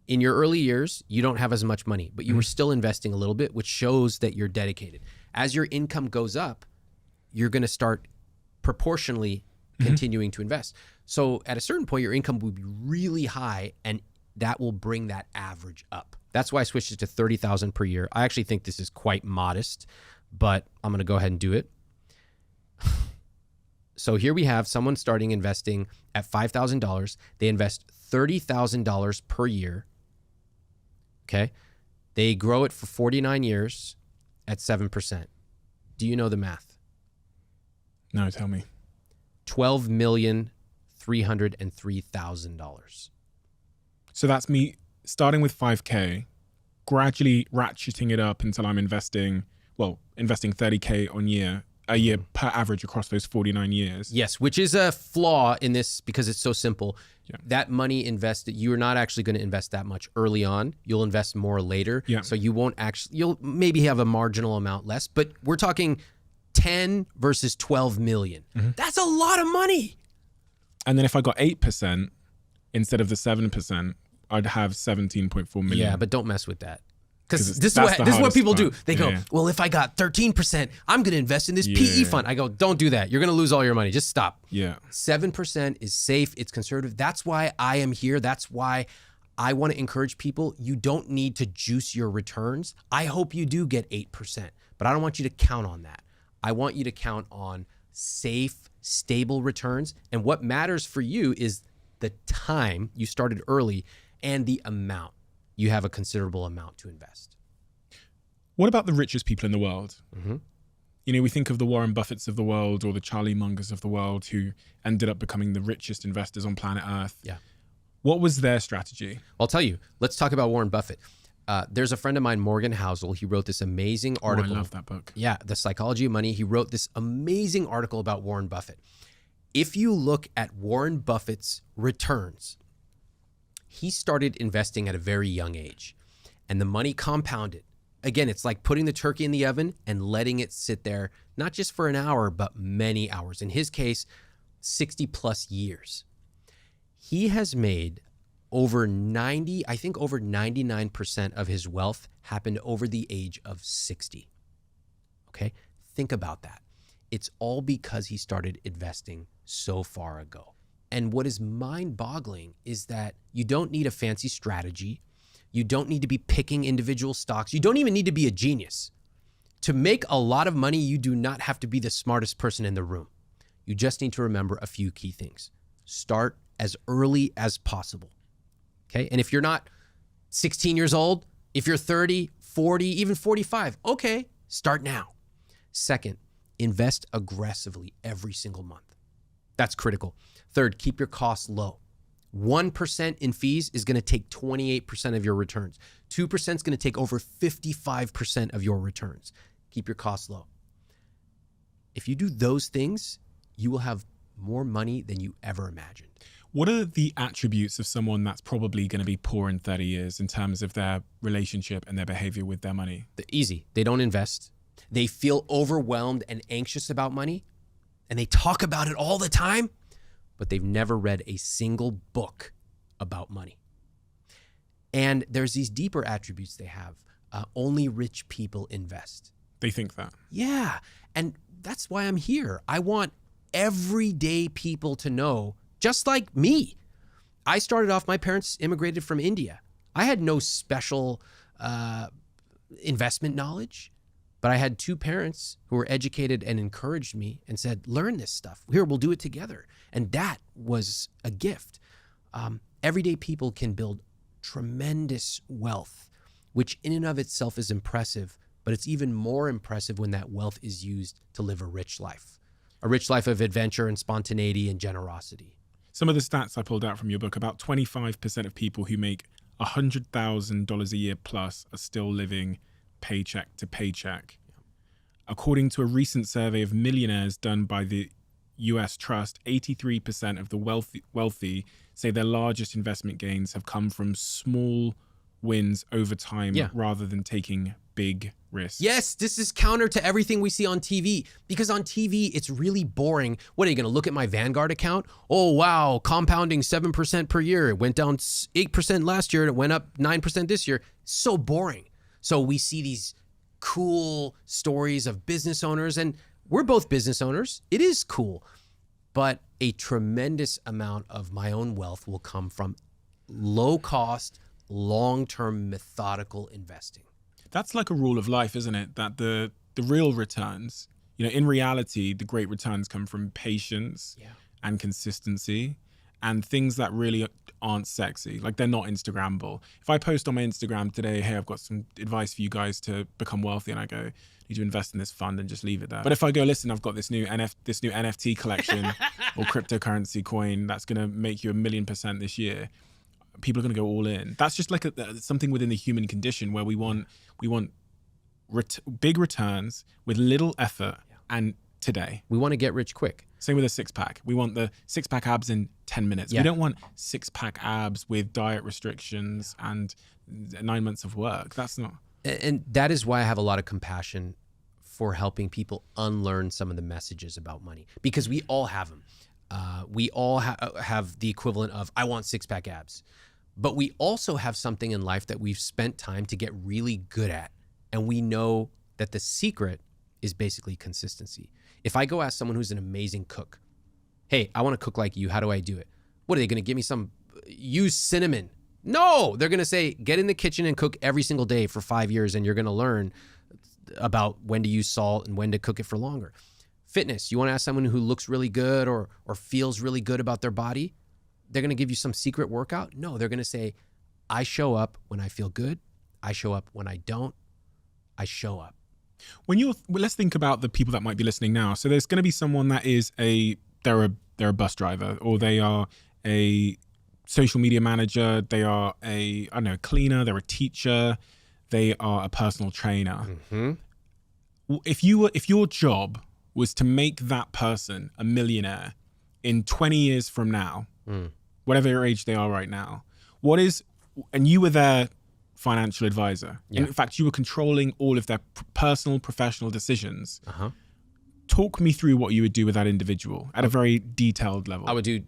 In your early years, you don't have as much money, but you were still investing a little bit, which shows that you're dedicated. As your income goes up, you're going to start proportionally continuing to invest. So at a certain point, your income will be really high, and that will bring that average up. That's why I switched it to $30,000 per year. I actually think this is quite modest, but I'm going to go ahead and do it. So here we have someone starting investing at $5,000. They invest $30,000 per year. Okay. They grow it for 49 years at 7%. Do you know the math? No, tell me. $12,303,000. So that's me starting with 5K, gradually ratcheting it up until I'm investing 30K a year per average across those 49 years. Yes, which is a flaw in this because it's so simple. Yeah. That money invested, you're not actually going to invest that much early on. You'll invest more later. Yeah. So you'll maybe have a marginal amount less, but we're talking 10 versus 12 million. That's a lot of money. And then if I got 8% instead of the 7%, I'd have 17.4 million. Yeah, but don't mess with that. Because 'Cause this that's is the what hardest people do. part. They go, Yeah. well, if I got 13%, I'm going to invest in this PE Yeah. fund. I go, don't do that. You're going to lose all your money. Just stop. Yeah. 7% is safe. It's conservative. That's why I am here. That's why I want to encourage people. You don't need to juice your returns. I hope you do get 8%, but I don't want you to count on that. I want you to count on safe, stable returns. And what matters for you is the time you started early and the amount. You have a considerable amount to invest. What about the richest people in the world? Mm-hmm. You know, we think of the Warren Buffetts of the world or the Charlie Mungers of the world who ended up becoming the richest investors on planet Earth. Yeah. What was their strategy? I'll tell you. Let's talk about Warren Buffett. There's a friend of mine, Morgan Housel. He wrote this amazing article. Oh, I love that book. Yeah, The Psychology of Money. He wrote this amazing article about Warren Buffett. If you look at Warren Buffett's returns, he started investing at a very young age, and the money compounded. Again, it's like putting the turkey in the oven and letting it sit there, not just for an hour, but many hours. In his case, 60 plus years. He has made over 99% of his wealth happened over the age of 60. Okay? Think about that. It's all because he started investing so far ago. And what is mind-boggling is that you don't need a fancy strategy. You don't need to be picking individual stocks. You don't even need to be a genius. To make a lot of money, you do not have to be the smartest person in the room. You just need to remember a few key things. Start as early as possible. Okay? And if you're not 16 years old, if you're 30, 40, even 45, okay, start now. Second, invest aggressively every single month. That's critical. Third, keep your costs low. 1% in fees is going to take 28% of your returns. 2% is going to take over 55% of your returns. Keep your costs low. If you do those things, you will have more money than you ever imagined. What are the attributes of someone that's probably going to be poor in 30 years in terms of their relationship and their behavior with their money? Easy. They don't invest. They feel overwhelmed and anxious about money, and they talk about it all the time, but they've never read a single book about money. And there's these deeper attributes they have. Only rich people invest. They think that. Yeah. And that's why I'm here. I want everyday people to know, just like me. I started off, my parents immigrated from India. I had no special investment knowledge, but I had two parents who were educated and encouraged me and said, learn this stuff. Here, we'll do it together. And that was a gift. Everyday people can build tremendous wealth, which in and of itself is impressive, but it's even more impressive when that wealth is used to live a rich life of adventure and spontaneity and generosity. Some of the stats I pulled out from your book, about 25% of people who make $100,000 a year plus are still living paycheck to paycheck. According to a recent survey of millionaires done by the US Trust, 83% of the wealthy say their largest investment gains have come from small wins over time rather than taking big risks. Yes, this is counter to everything we see on TV, because on TV, it's really boring. What, are you going to look at my Vanguard account? Oh, wow, compounding 7% per year. It went down 8% last year and it went up 9% this year. So boring. So we see these cool stories of business owners, and we're both business owners. It is cool. But a tremendous amount of my own wealth will come from low cost, long-term methodical investing. That's like a rule of life, isn't it? That the real returns, in reality, the great returns come from patience and consistency and things that really aren't sexy. Like, they're not Instagrammable. If I post on my Instagram today, hey, I've got some advice for you guys to become wealthy, and I go, need to invest in this fund, and just leave it there. But if I go, listen, I've got this new NFT collection or cryptocurrency coin that's going to make you 1,000,000% this year, people are going to go all in. That's just like something within the human condition where we want big returns with little effort and today. We want to get rich quick. Same with a six-pack. We want the six-pack abs in 10 minutes. We don't want six-pack abs with diet restrictions and 9 months of work. That's not... And that is why I have a lot of compassion for helping people unlearn some of the messages about money, because we all have them. We all have the equivalent of, I want six-pack abs. But we also have something in life that we've spent time to get really good at. And we know that the secret is basically consistency. If I go ask someone who's an amazing cook, hey, I want to cook like you, how do I do it? What are they going to give me use cinnamon? No, they're going to say, get in the kitchen and cook every single day for 5 years, and you're going to learn about when to use salt and when to cook it for longer. Fitness, you want to ask someone who looks really good or feels really good about their body, they're going to give you some secret workout? No, they're going to say, I show up when I feel good. I show up when I don't. I show up. Let's think about the people that might be listening now. So there's going to be someone that is they're a bus driver, or they are a social media manager. They are a cleaner. They're a teacher. They are a personal trainer. Mm-hmm. If your job was to make that person a millionaire in 20 years from now, whatever age they are right now, and you were their financial advisor. Yeah. In fact, you were controlling all of their personal, professional decisions. Talk me through what you would do with that individual at a very detailed level. I would do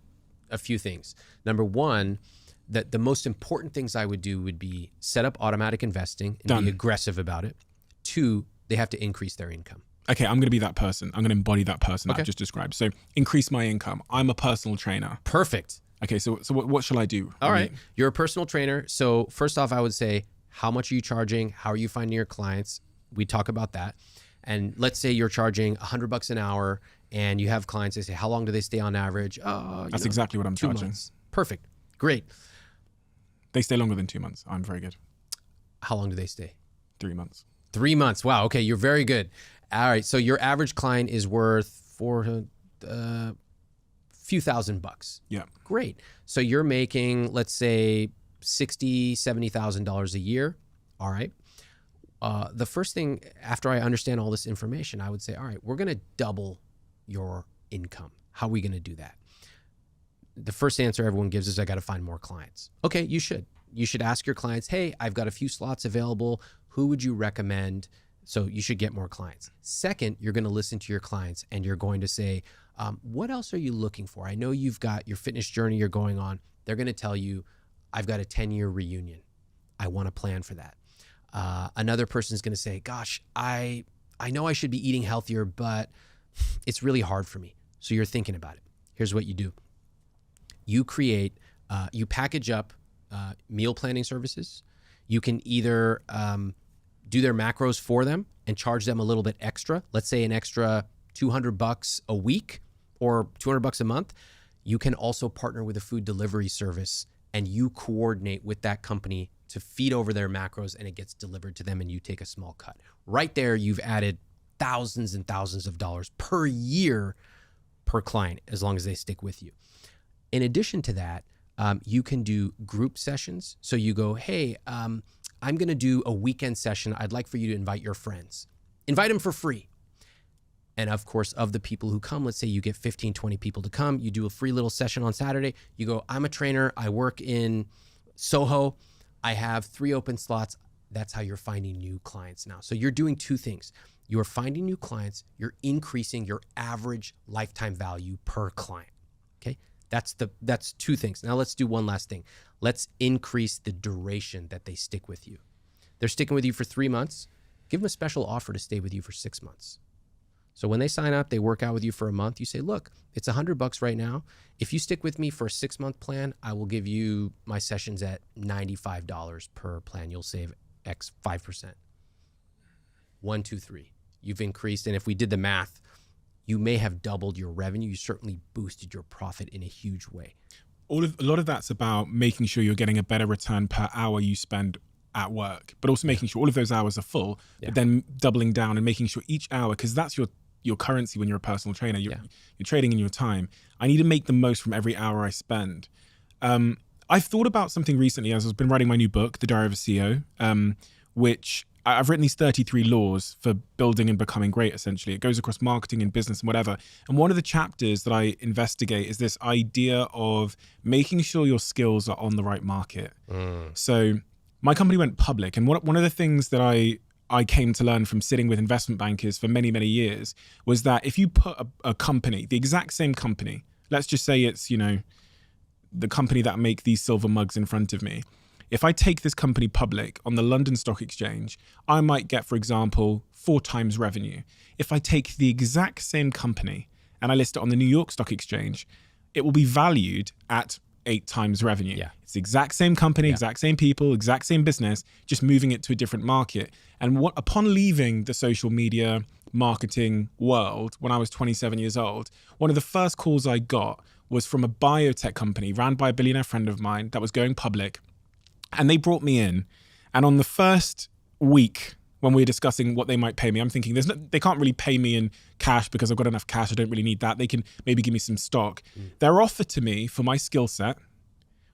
a few things. Number one, that the most important things I would do would be set up automatic investing and be aggressive about it. Two, they have to increase their income. Okay, I'm going to be that person. I'm going to embody that person that I've just described. So increase my income. I'm a personal trainer. Perfect. Okay, so what shall I do? All right. You're a personal trainer. So first off, I would say, how much are you charging? How are you finding your clients? We talk about that. And let's say you're charging $100 an hour and you have clients, they say, how long do they stay on average? That's exactly what I'm 2 charging. months. Perfect. Great. They stay longer than 2 months. I'm very good. How long do they stay? 3 months. 3 months. Wow. Okay. You're very good. All right. So your average client is worth few $1,000s. Yeah. Great. So you're making, let's say, $60,000, $70,000 a year. All right. The first thing after I understand all this information, I would say, all right, we're going to double your income. How are we going to do that? The first answer everyone gives is, I got to find more clients. Okay, you should. You should ask your clients, hey, I've got a few slots available. Who would you recommend? So you should get more clients. Second, you're going to listen to your clients and you're going to say, what else are you looking for? I know you've got your fitness journey you're going on. They're going to tell you, I've got a 10-year reunion. I want to plan for that. Another person is going to say, gosh, I know I should be eating healthier, but it's really hard for me. So you're thinking about it. Here's what you do. You package up meal planning services. You can either do their macros for them and charge them a little bit extra. Let's say an extra $200 a week or $200 a month. You can also partner with a food delivery service and you coordinate with that company to feed over their macros and it gets delivered to them and you take a small cut. Right there, you've added thousands and thousands of dollars per year per client as long as they stick with you. In addition to that, you can do group sessions. So you go, hey, I'm going to do a weekend session. I'd like for you to invite your friends. Invite them for free. And of course, of the people who come, let's say you get 15, 20 people to come, you do a free little session on Saturday. You go, I'm a trainer. I work in Soho. I have 3 open slots. That's how you're finding new clients now. So you're doing 2 things. You're finding new clients. You're increasing your average lifetime value per client. Okay. That's 2 things. Now let's do one last thing. Let's increase the duration that they stick with you. They're sticking with you for 3 months. Give them a special offer to stay with you for 6 months. So when they sign up, they work out with you for a month. You say, look, it's $100 right now. If you stick with me for a 6-month plan, I will give you my sessions at $95 per plan. You'll save X 5%. 1, 2, 3. You've increased. And if we did the math, you may have doubled your revenue. You certainly boosted your profit in a huge way. A lot of that's about making sure you're getting a better return per hour you spend at work, but also making sure all of those hours are full, but then doubling down and making sure each hour, because that's your currency when you're a personal trainer, you're trading in your time. I need to make the most from every hour I spend. I've thought about something recently as I've been writing my new book, The Diary of a CEO, which I've written these 33 laws for building and becoming great, essentially. It goes across marketing and business and whatever. And one of the chapters that I investigate is this idea of making sure your skills are on the right market. So my company went public. And one of the things that I came to learn from sitting with investment bankers for many, many years was that if you put a company, the exact same company, let's just say it's, the company that make these silver mugs in front of me. If I take this company public on the London Stock Exchange, I might get, for example, 4 times revenue. If I take the exact same company and I list it on the New York Stock Exchange, it will be valued at 8 times revenue. Yeah. It's the exact same company, exact same people, exact same business, just moving it to a different market. And upon leaving the social media marketing world when I was 27 years old, one of the first calls I got was from a biotech company ran by a billionaire friend of mine that was going public. And they brought me in. And on the first week, when we were discussing what they might pay me, I'm thinking they can't really pay me in cash because I've got enough cash. I don't really need that. They can maybe give me some stock. Their offer to me for my skill set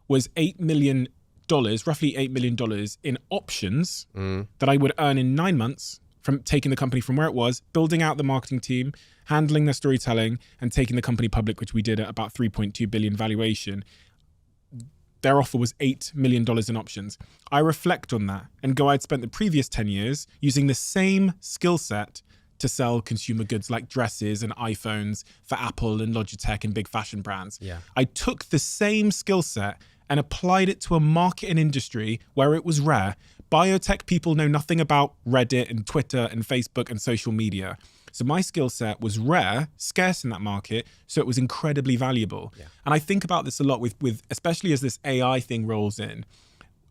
was $8 million, roughly $8 million in options that I would earn in 9 months from taking the company from where it was, building out the marketing team, handling their storytelling, and taking the company public, which we did at about 3.2 billion valuation. Their offer was $8 million in options. I reflect on that and go, I'd spent the previous 10 years using the same skill set to sell consumer goods like dresses and iPhones for Apple and Logitech and big fashion brands. I took the same skill set and applied it to a market and industry where it was rare. Biotech people know nothing about Reddit and Twitter and Facebook and social media. So my skill set was rare, scarce in that market, so it was incredibly valuable. And I think about this a lot with especially as this AI thing rolls in.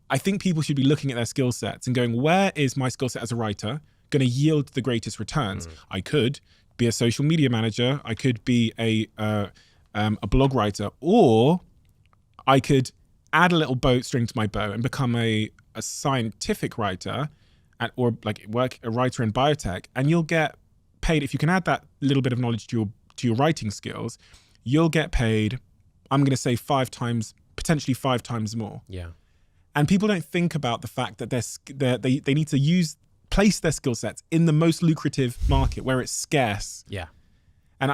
I think people should be looking at their skill sets and going, where is my skill set as a writer going to yield the greatest returns? I could be a social media manager, I could be a blog writer, or I could add a little string to my bow and become a scientific writer or like work a writer in biotech, and you'll get paid. If you can add that little bit of knowledge to your writing skills, you'll get paid, I'm going to say 5 times, potentially 5 times more. And people don't think about the fact that they need to place their skill sets in the most lucrative market where it's scarce. And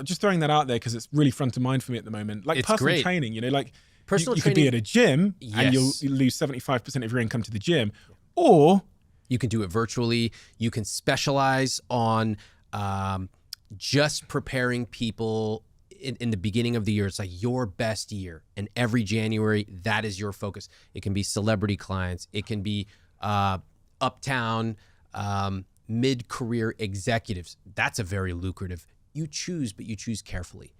just throwing that out there because it's really front of mind for me at the moment. Like, it's personal training, like personal you could be at a gym and you'll lose 75% of your income to the gym, or you can do it virtually. You can specialize on just preparing people in the beginning of the year, it's like your best year. And every January, that is your focus. It can be celebrity clients. It can be uptown, mid-career executives. That's a very lucrative. You choose, but you choose carefully.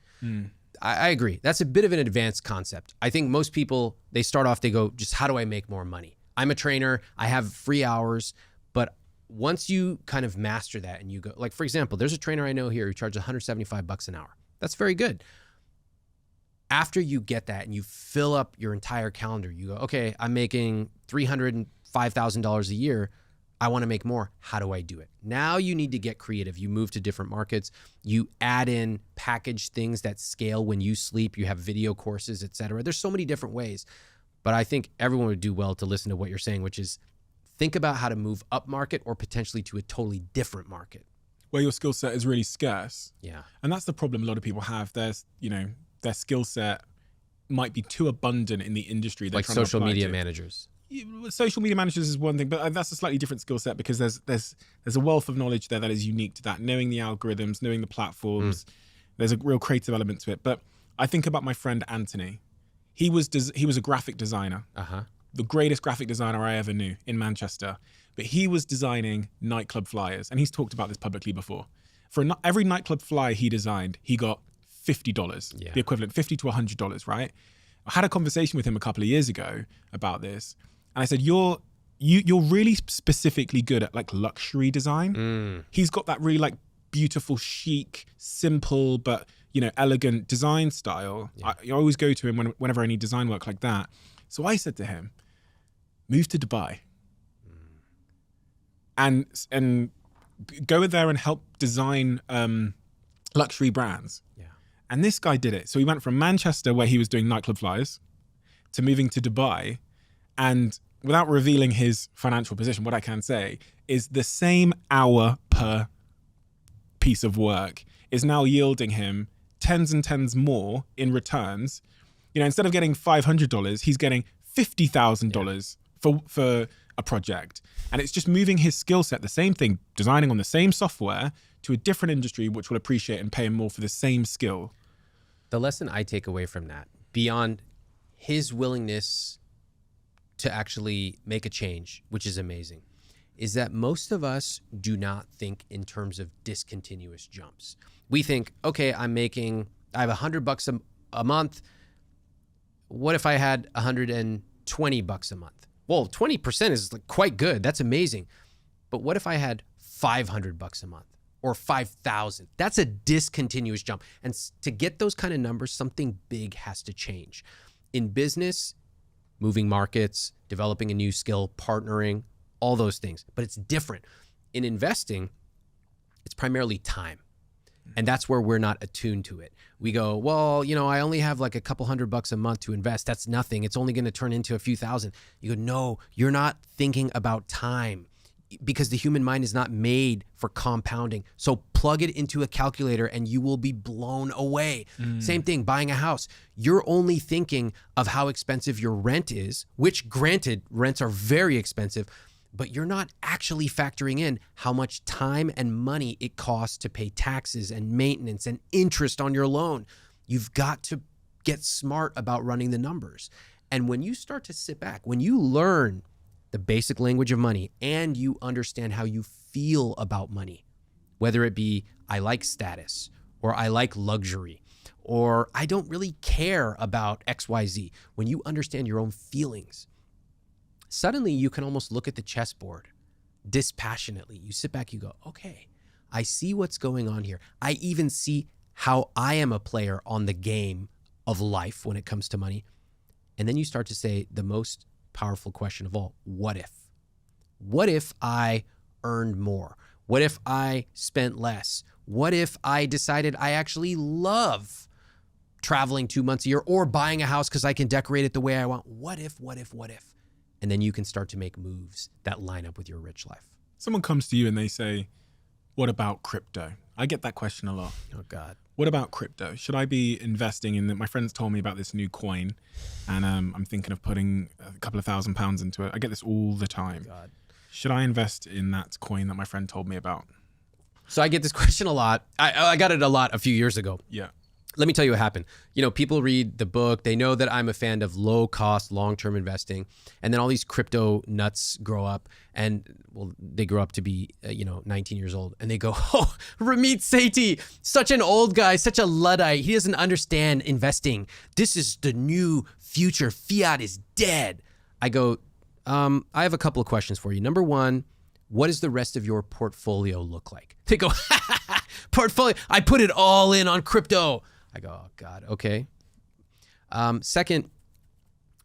I agree. That's a bit of an advanced concept. I think most people, they start off, they go, just how do I make more money? I'm a trainer. I have free hours. But once you kind of master that and you go, like, for example, there's a trainer I know here who charges $175 an hour. That's very good. After you get that and you fill up your entire calendar, you go, okay, I'm making $305,000 a year. I want to make more. How do I do it? Now you need to get creative. You move to different markets. You add in package things that scale when you sleep. You have video courses, et cetera. There's so many different ways. But I think everyone would do well to listen to what you're saying, which is think about how to move up market or potentially to a totally different market. Where your skill set is really scarce. Yeah. And that's the problem a lot of people have. There's, their skill set might be too abundant in the industry. Like social media managers. Social media managers is one thing, but that's a slightly different skill set because there's a wealth of knowledge there that is unique to that. Knowing the algorithms, knowing the platforms, there's a real creative element to it. But I think about my friend Anthony. He was a graphic designer, the greatest graphic designer I ever knew in Manchester. But he was designing nightclub flyers, and he's talked about this publicly before. For every nightclub flyer he designed, he got $50, the equivalent, $50 to $100, right? I had a conversation with him a couple of years ago about this. And I said, you're really specifically good at like luxury design. He's got that really like beautiful, chic, simple, but elegant design style. I always go to him whenever I need design work like that. So I said to him, move to Dubai and go there and help design luxury brands. Yeah. And this guy did it. So he went from Manchester, where he was doing nightclub flyers, to moving to Dubai. And without revealing his financial position, what I can say is the same hour per piece of work is now yielding him tens and tens more in returns. Instead of getting $500, he's getting $50,000 for a project. And it's just moving his skill set, the same thing, designing on the same software, to a different industry which will appreciate and pay him more for the same skill. The lesson I take away from that, beyond his willingness to actually make a change, which is amazing, is that most of us do not think in terms of discontinuous jumps. We think, okay, I have $100 a month. What if I had $120 a month? Well, 20% is quite good. That's amazing. But what if I had $500 a month or 5,000? That's a discontinuous jump. And to get those kind of numbers, something big has to change. In business, moving markets, developing a new skill, partnering, all those things. But it's different. In investing, it's primarily time. And that's where we're not attuned to it. We go, well, I only have like a couple $100 a month to invest. That's nothing. It's only going to turn into a few thousand. You go, no, you're not thinking about time, because the human mind is not made for compounding. So plug it into a calculator and you will be blown away. Same thing, buying a house. You're only thinking of how expensive your rent is, which granted, rents are very expensive, but you're not actually factoring in how much time and money it costs to pay taxes and maintenance and interest on your loan. You've got to get smart about running the numbers. And when you start to sit back, when you learn the basic language of money and you understand how you feel about money, whether it be I like status or I like luxury or I don't really care about XYZ, when you understand your own feelings, suddenly you can almost look at the chessboard dispassionately. You sit back, you go, okay, I see what's going on here. I even see how I am a player on the game of life when it comes to money. And then you start to say the most powerful question of all, what if? What if I earned more? What if I spent less? What if I decided I actually love traveling 2 months a year or buying a house because I can decorate it the way I want? What if? And then you can start to make moves that line up with your rich life. Someone comes to you and they say, what about crypto? I get that question a lot. Oh, God. What about crypto? Should I be investing in that? My friends told me about this new coin and I'm thinking of putting a couple of £1,000 into it. I get this all the time. God. Should I invest in that coin that my friend told me about? So I get this question a lot. I got it a lot a few years ago. Yeah. Let me tell you what happened. You know, people read the book. They know that I'm a fan of low cost, long-term investing. And then all these crypto nuts grow up and, well, they grow up to be, 19 years old. And they go, oh, Ramit Sethi, such an old guy, such a Luddite. He doesn't understand investing. This is the new future. Fiat is dead. I go, I have a couple of questions for you. Number one, what does the rest of your portfolio look like? They go, portfolio, I put it all in on crypto. I go, oh God, okay. Second,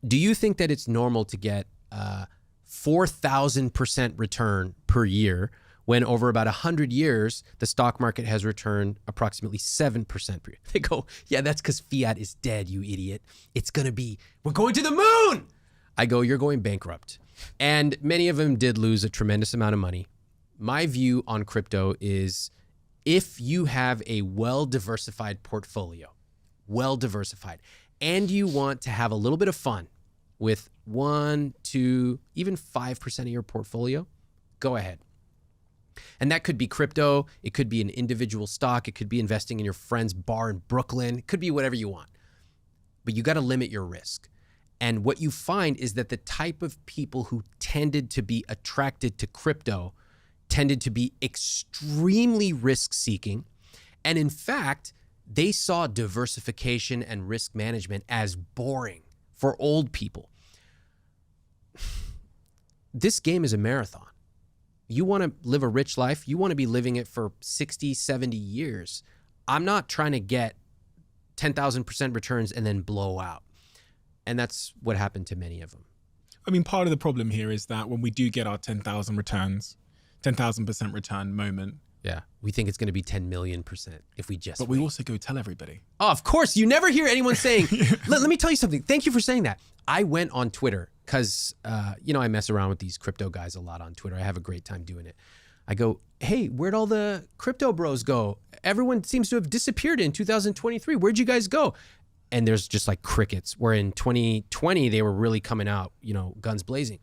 do you think that it's normal to get 4,000% return per year when over about 100 years, the stock market has returned approximately 7% per year? They go, yeah, that's because fiat is dead, you idiot. We're going to the moon. I go, you're going bankrupt. And many of them did lose a tremendous amount of money. My view on crypto is, if you have a well-diversified portfolio, and you want to have a little bit of fun with 1, 2, even 5% of your portfolio, go ahead. And that could be crypto. It could be an individual stock. It could be investing in your friend's bar in Brooklyn. It could be whatever you want. But you got to limit your risk. And what you find is that the type of people who tended to be attracted to crypto tended to be extremely risk-seeking. And in fact, they saw diversification and risk management as boring for old people. This game is a marathon. You want to live a rich life, you want to be living it for 60, 70 years. I'm not trying to get 10,000% returns and then blow out. And that's what happened to many of them. I mean, part of the problem here is that when we do get our 10,000% return moment. Yeah, we think it's going to be 10 million% if we just But we also go tell everybody. Oh, of course. You never hear anyone saying, let me tell you something. Thank you for saying that. I went on Twitter because, I mess around with these crypto guys a lot on Twitter. I have a great time doing it. I go, hey, where'd all the crypto bros go? Everyone seems to have disappeared in 2023. Where'd you guys go? And there's just like crickets, where in 2020, they were really coming out, guns blazing.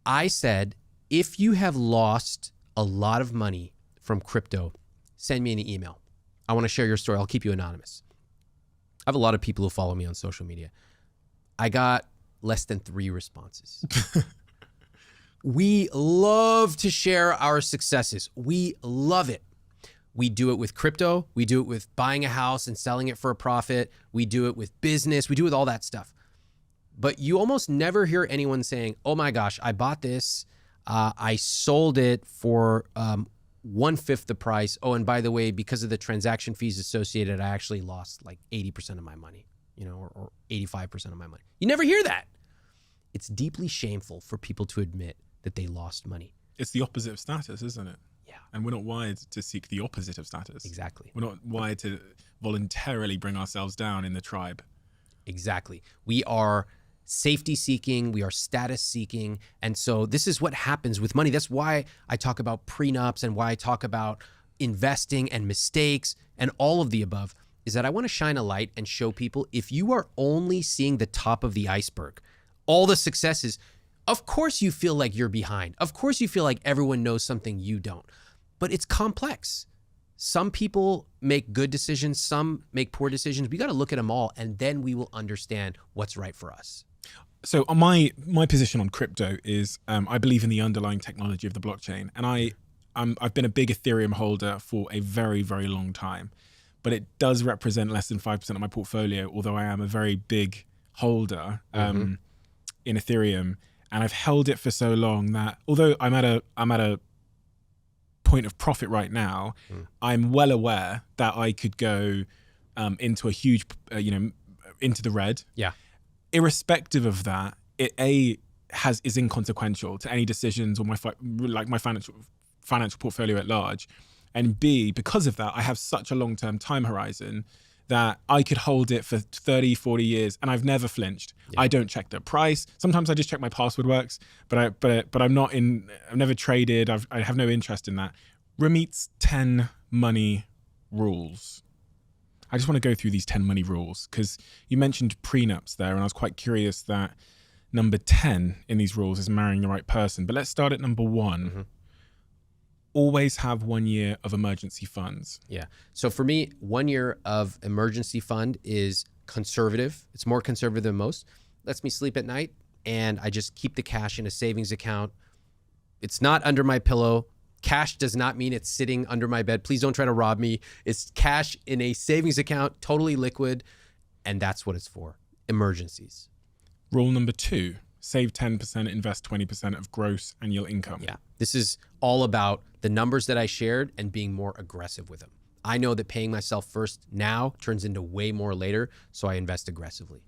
I said, if you have lost a lot of money from crypto, send me an email. I want to share your story. I'll keep you anonymous. I have a lot of people who follow me on social media. I got less than 3 responses. We love to share our successes. We love it. We do it with crypto. We do it with buying a house and selling it for a profit. We do it with business. We do it with all that stuff. But you almost never hear anyone saying, oh my gosh, I bought this. I sold it for 1/5 the price. Oh, and by the way, because of the transaction fees associated, I actually lost like 80% of my money, or 85% of my money. You never hear that. It's deeply shameful for people to admit that they lost money. It's the opposite of status, isn't it? Yeah. And we're not wired to seek the opposite of status. Exactly. We're not wired to voluntarily bring ourselves down in the tribe. Exactly. We are safety seeking, we are status seeking. And so this is what happens with money. That's why I talk about prenups and why I talk about investing and mistakes and all of the above, is that I want to shine a light and show people, if you are only seeing the top of the iceberg, all the successes, of course you feel like you're behind. Of course you feel like everyone knows something you don't. But it's complex. Some people make good decisions, some make poor decisions. We got to look at them all, and then we will understand what's right for us. So my position on crypto is I believe in the underlying technology of the blockchain. And I've been a big Ethereum holder for a very, very long time. But it does represent less than 5% of my portfolio, although I am a very big holder in Ethereum. And I've held it for so long that although I'm at a point of profit right now, I'm well aware that I could go into a huge, into the red. Yeah. Irrespective of that, it is inconsequential to any decisions or my financial portfolio at large. And B, because of that, I have such a long-term time horizon that I could hold it for 30, 40 years and I've never flinched. Yeah. I don't check the price. Sometimes I just check my password works, but I've never traded. I have no interest in that. Ramit's 10 money rules. I just want to go through these 10 money rules because you mentioned prenups there and I was quite curious that number 10 in these rules is marrying the right person. But let's start at number 1. always have 1 year of emergency funds. Yeah. So for me, 1 year of emergency fund is conservative. It's more conservative than most. Lets me sleep at night, and I just keep the cash in a savings account. It's not under my pillow. Cash does not mean it's sitting under my bed. Please don't try to rob me. It's cash in a savings account, totally liquid, and that's what it's for. Emergencies. Rule number 2, save 10%, invest 20% of gross annual income. Yeah. This is all about the numbers that I shared and being more aggressive with them. I know that paying myself first now turns into way more later, so I invest aggressively.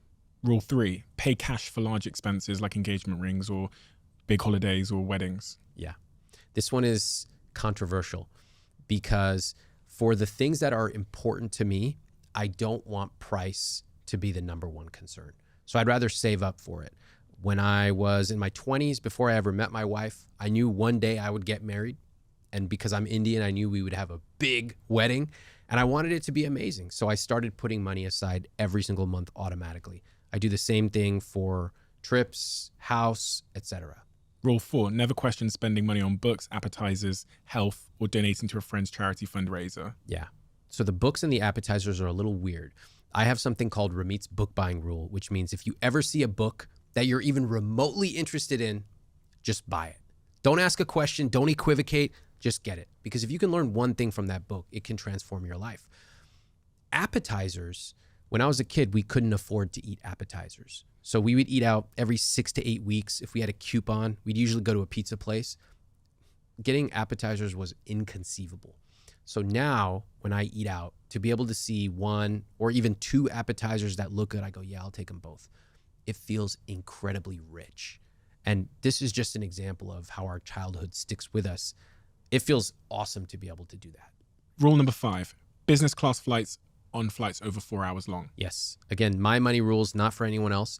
Rule 3, pay cash for large expenses like engagement rings or big holidays or weddings. Yeah. This one is controversial because for the things that are important to me, I don't want price to be the number one concern. So I'd rather save up for it. When I was in my 20s, before I ever met my wife, I knew one day I would get married. And because I'm Indian, I knew we would have a big wedding and I wanted it to be amazing. So I started putting money aside every single month automatically. I do the same thing for trips, house, etc. Rule 4, never question spending money on books, appetizers, health, or donating to a friend's charity fundraiser. Yeah. So the books and the appetizers are a little weird. I have something called Ramit's book buying rule, which means if you ever see a book that you're even remotely interested in, just buy it. Don't ask a question. Don't equivocate. Just get it. Because if you can learn one thing from that book, it can transform your life. Appetizers, when I was a kid, we couldn't afford to eat appetizers. So we would eat out every 6 to 8 weeks. If we had a coupon, we'd usually go to a pizza place. Getting appetizers was inconceivable. So now when I eat out, to be able to see 1 or even 2 appetizers that look good, I go, yeah, I'll take them both. It feels incredibly rich. And this is just an example of how our childhood sticks with us. It feels awesome to be able to do that. Rule number 5, business class flights on flights over 4 hours long. Yes. Again, my money rules, not for anyone else.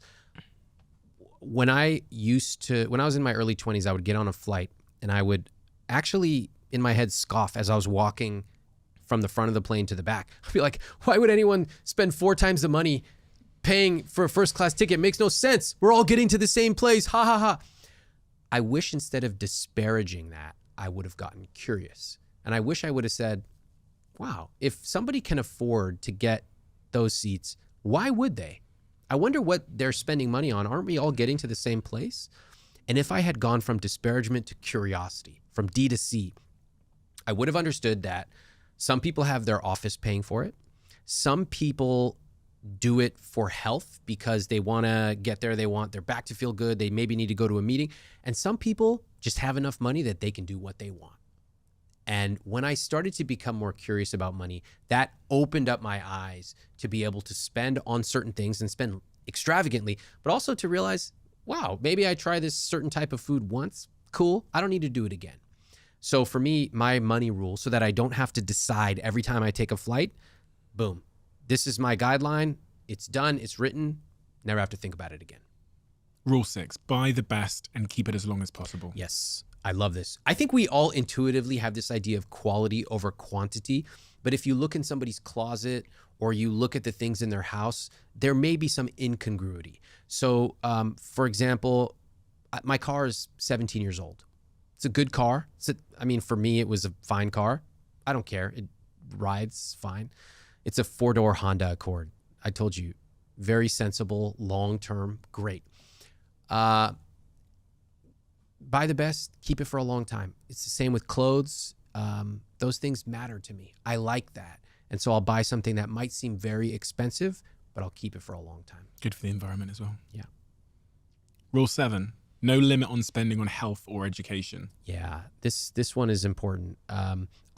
When I was in my early 20s, I would get on a flight and I would actually in my head scoff as I was walking from the front of the plane to the back. I'd be like, why would anyone spend 4 times the money paying for a first class ticket? It makes no sense. We're all getting to the same place. Ha ha ha. I wish instead of disparaging that, I would have gotten curious. And I wish I would have said, wow, if somebody can afford to get those seats, why would they? I wonder what they're spending money on. Aren't we all getting to the same place? And if I had gone from disparagement to curiosity, from D to C, I would have understood that some people have their office paying for it. Some people do it for health because they want to get there. They want their back to feel good. They maybe need to go to a meeting. And some people just have enough money that they can do what they want. And when I started to become more curious about money, that opened up my eyes to be able to spend on certain things and spend extravagantly, but also to realize, wow, maybe I try this certain type of food once. Cool. I don't need to do it again. So for me, my money rule, so that I don't have to decide every time I take a flight, boom, this is my guideline. It's done. It's written. Never have to think about it again. Rule 6, buy the best and keep it as long as possible. Yes, I love this. I think we all intuitively have this idea of quality over quantity. But if you look in somebody's closet or you look at the things in their house, there may be some incongruity. So, for example, my car is 17 years old. It's a good car. For me, it was a fine car. I don't care. It rides fine. It's a 4-door Honda Accord. I told you, very sensible, long-term, great. Buy the best, keep it for a long time. It's the same with clothes. Those things matter to me. I like that. And so I'll buy something that might seem very expensive, but I'll keep it for a long time. Good for the environment as well. Yeah. Rule 7, no limit on spending on health or education. Yeah, this one is important.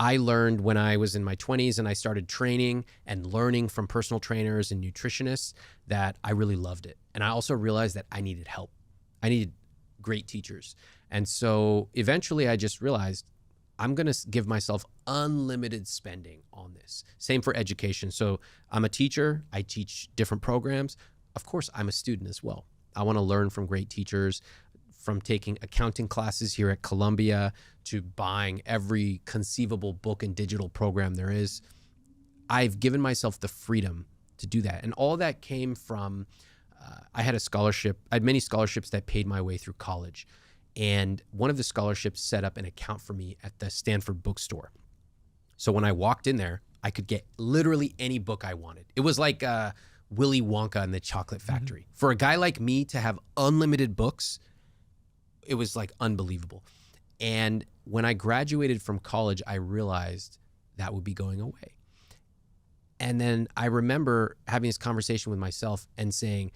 I learned when I was in my 20s and I started training and learning from personal trainers and nutritionists that I really loved it. And I also realized that I needed help. I needed great teachers. And so eventually I just realized I'm going to give myself unlimited spending on this. Same for education. So I'm a teacher. I teach different programs. Of course, I'm a student as well. I want to learn from great teachers, from taking accounting classes here at Columbia to buying every conceivable book and digital program there is. I've given myself the freedom to do that. And all that came from, I had a scholarship. I had many scholarships that paid my way through college. And one of the scholarships set up an account for me at the Stanford bookstore. So when I walked in there, I could get literally any book I wanted. It was like Willy Wonka and the Chocolate Factory. For a guy like me to have unlimited books, it was like unbelievable. And when I graduated from college, I realized that would be going away. And then I remember having this conversation with myself and saying,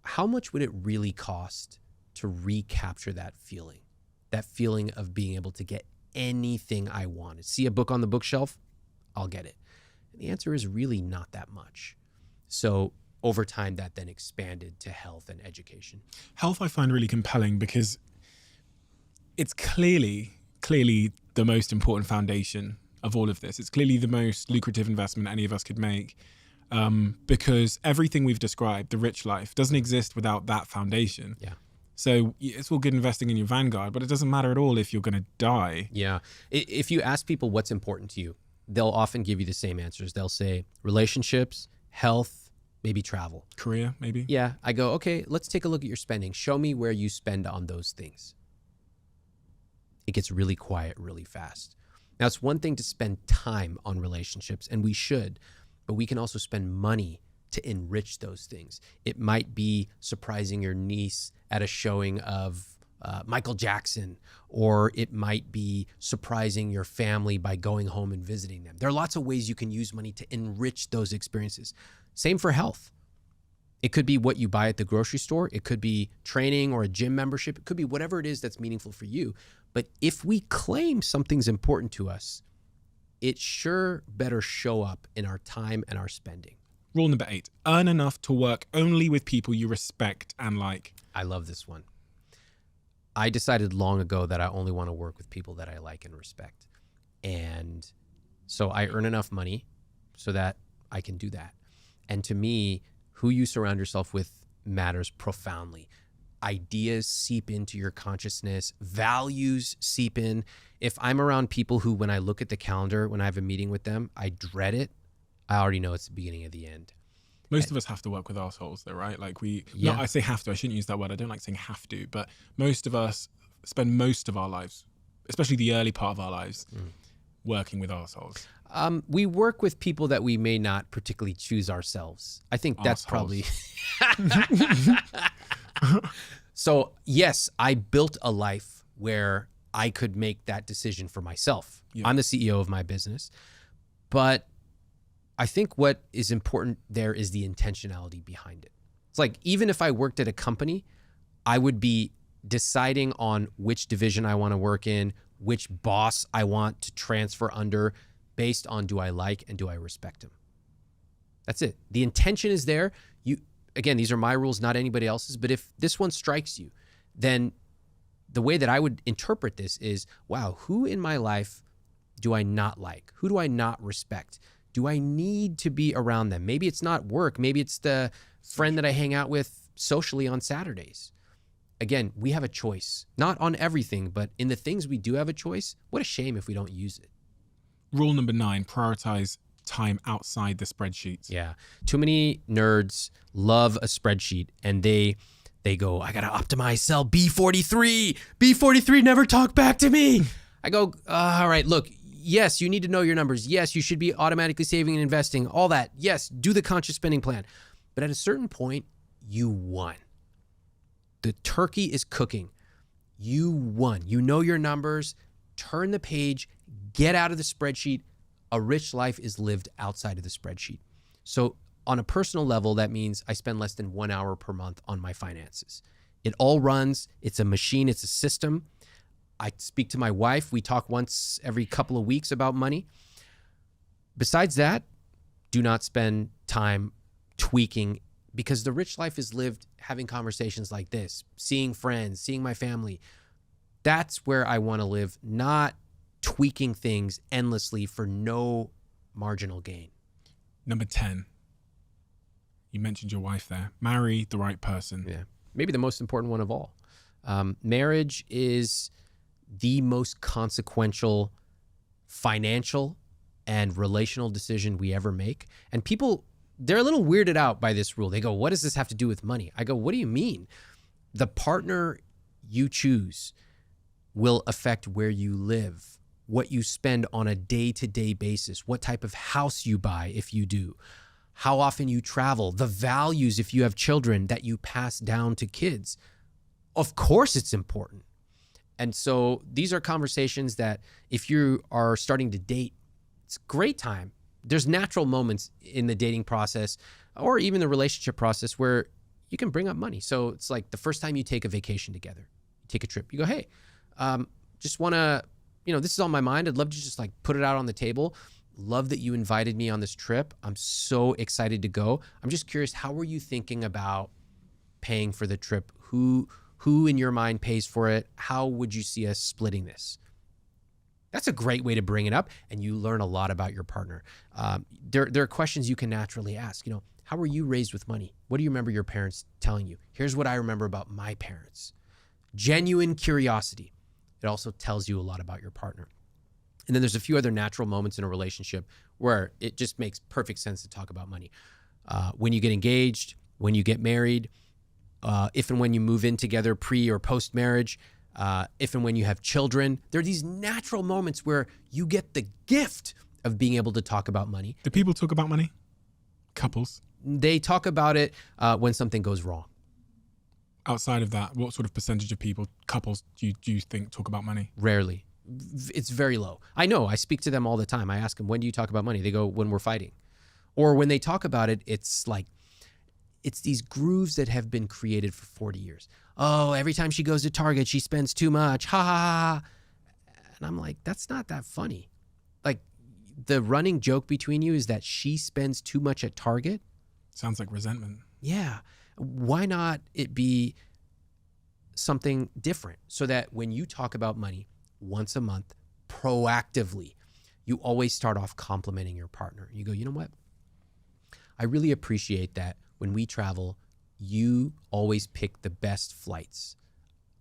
how much would it really cost to recapture that feeling of being able to get anything I wanted? See a book on the bookshelf, I'll get it. And the answer is really not that much. So over time, that then expanded to health and education. Health I find really compelling because it's clearly the most important foundation of all of this. It's clearly the most lucrative investment any of us could make, because everything we've described, the rich life, doesn't exist without that foundation. Yeah. So it's all good investing in your Vanguard, but it doesn't matter at all if you're going to die. Yeah. If you ask people what's important to you, they'll often give you the same answers. They'll say relationships, health, maybe travel. Career, maybe. Yeah. I go, okay, let's take a look at your spending. Show me where you spend on those things. It gets really quiet really fast. Now, it's one thing to spend time on relationships, and we should, but we can also spend money to enrich those things. It might be surprising your niece at a showing of Michael Jackson, or it might be surprising your family by going home and visiting them. There are lots of ways you can use money to enrich those experiences. Same for health. It could be what you buy at the grocery store. It could be training or a gym membership. It could be whatever it is that's meaningful for you. But if we claim something's important to us, it sure better show up in our time and our spending. Rule number 8, earn enough to work only with people you respect and like. I love this one. I decided long ago that I only want to work with people that I like and respect. And so I earn enough money so that I can do that. And to me, who you surround yourself with matters profoundly. Ideas seep into your consciousness, values seep in. If I'm around people who, when I look at the calendar, when I have a meeting with them, I dread it, I already know it's the beginning of the end. Most of us have to work with assholes though, right? Like Yeah. I say have to, I shouldn't use that word. I don't like saying have to, but most of us spend most of our lives, especially the early part of our lives, working with assholes. We work with people that we may not particularly choose ourselves. I think that's Assholes. probably... So yes, I built a life where I could make that decision for myself. Yeah. I'm the CEO of my business, but I think what is important there is the intentionality behind it. It's like, even if I worked at a company, I would be deciding on which division I want to work in, which boss I want to transfer under, based on do I like and do I respect him. That's it. The intention is there. Again, these are my rules, not anybody else's, but if this one strikes you, then the way that I would interpret this is, wow, who in my life do I not like? Who do I not respect? Do I need to be around them? Maybe it's not work. Maybe it's the friend that I hang out with socially on Saturdays. Again, we have a choice, not on everything, but in the things we do have a choice. What a shame if we don't use it. Rule number 9, prioritize time outside the spreadsheets. Yeah. Too many nerds love a spreadsheet and they go, I got to optimize cell B43. B43 never talk back to me. I go, all right, look, yes, you need to know your numbers. Yes, you should be automatically saving and investing, all that. Yes, do the conscious spending plan. But at a certain point, you won. The turkey is cooking. You won. You know your numbers. Turn the page. Get out of the spreadsheet. A rich life is lived outside of the spreadsheet. So on a personal level, that means I spend less than 1 hour per month on my finances. It all runs. It's a machine. It's a system. I speak to my wife. We talk once every couple of weeks about money. Besides that, do not spend time tweaking, because the rich life is lived having conversations like this, seeing friends, seeing my family. That's where I want to live, not tweaking things endlessly for no marginal gain. Number 10, you mentioned your wife there. Marry the right person. Yeah, maybe the most important one of all. Marriage is the most consequential financial and relational decision we ever make. And people, they're a little weirded out by this rule. They go, what does this have to do with money? I go, what do you mean? The partner you choose will affect where you live, what you spend on a day-to-day basis, what type of house you buy if you do, how often you travel, the values if you have children that you pass down to kids. Of course it's important. And so these are conversations that if you are starting to date, it's a great time. There's natural moments in the dating process or even the relationship process where you can bring up money. So it's like the first time you take a vacation together, you take a trip, you go, hey, just want to, this is on my mind. I'd love to just like put it out on the table. Love that you invited me on this trip. I'm so excited to go. I'm just curious, how were you thinking about paying for the trip? Who in your mind pays for it? How would you see us splitting this? That's a great way to bring it up, and you learn a lot about your partner. There are questions you can naturally ask. How were you raised with money? What do you remember your parents telling you? Here's what I remember about my parents. Genuine curiosity. It also tells you a lot about your partner. And then there's a few other natural moments in a relationship where it just makes perfect sense to talk about money. When you get engaged, when you get married, if and when you move in together pre or post marriage, if and when you have children, there are these natural moments where you get the gift of being able to talk about money. Do people talk about money? Couples? They talk about it when something goes wrong. Outside of that, what sort of percentage of couples do you think talk about money? Rarely. It's very low. I know, I speak to them all the time. I ask them, when do you talk about money? They go, when we're fighting. Or when they talk about it, it's these grooves that have been created for 40 years. Oh, every time she goes to Target, she spends too much. Ha ha ha. And I'm like, that's not that funny. Like, the running joke between you is that she spends too much at Target. Sounds like resentment. Yeah. Why not it be something different so that when you talk about money once a month, proactively, you always start off complimenting your partner. You go, you know what? I really appreciate that when we travel, you always pick the best flights.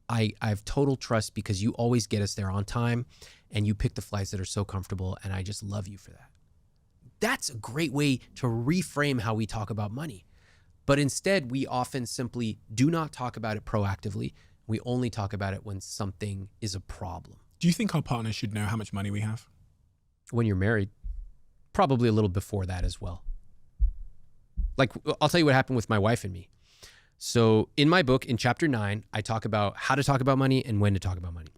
I have total trust because you always get us there on time and you pick the flights that are so comfortable, and I just love you for that. That's a great way to reframe how we talk about money. But instead, we often simply do not talk about it proactively. We only talk about it when something is a problem. Do you think our partner should know how much money we have? When you're married, probably a little before that as well. Like, I'll tell you what happened with my wife and me. So in my book, in chapter 9, I talk about how to talk about money and when to talk about money.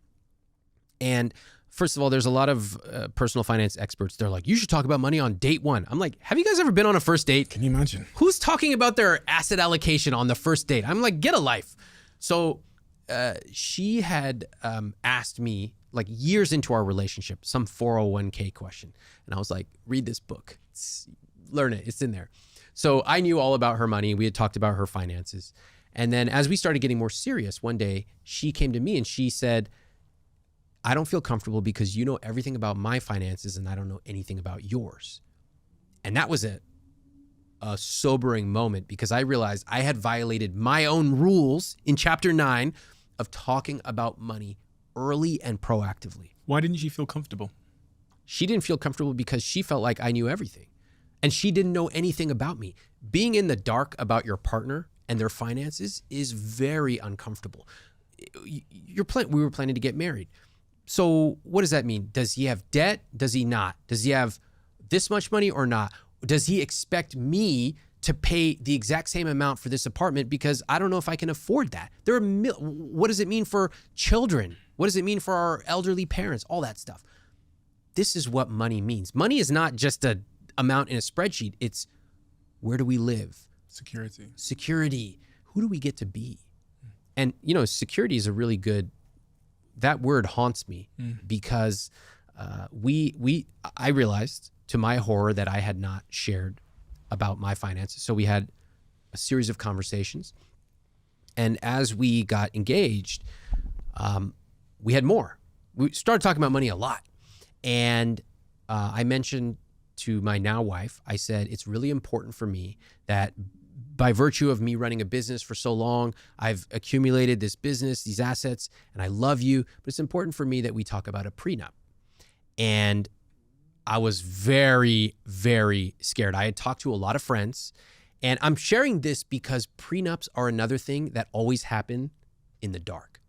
And first of all, there's a lot of personal finance experts. They're like, you should talk about money on date 1. I'm like, have you guys ever been on a first date? Can you imagine? Who's talking about their asset allocation on the first date? I'm like, get a life. So she had asked me, like years into our relationship, some 401k question. And I was like, read this book. Learn it. It's in there. So I knew all about her money. We had talked about her finances. And then as we started getting more serious, one day she came to me and she said, I don't feel comfortable because you know everything about my finances and I don't know anything about yours. And that was a sobering moment because I realized I had violated my own rules in chapter 9 of talking about money early and proactively. Why didn't she feel comfortable? She didn't feel comfortable because she felt like I knew everything. And she didn't know anything about me. Being in the dark about your partner and their finances is very uncomfortable. We were planning to get married. So what does that mean? Does he have debt? Does he not? Does he have this much money or not? Does he expect me to pay the exact same amount for this apartment because I don't know if I can afford that? What does it mean for children? What does it mean for our elderly parents? All that stuff. This is what money means. Money is not just an amount in a spreadsheet. It's where do we live? Security. Who do we get to be? And, security is a really good, that word haunts me because I realized to my horror that I had not shared about my finances. So we had a series of conversations. And as we got engaged, we had more. We started talking about money a lot. And I mentioned to my now wife, I said, it's really important for me that by virtue of me running a business for so long, I've accumulated this business, these assets, and I love you, but it's important for me that we talk about a prenup. And I was very, very scared. I had talked to a lot of friends, and I'm sharing this because prenups are another thing that always happen in the dark.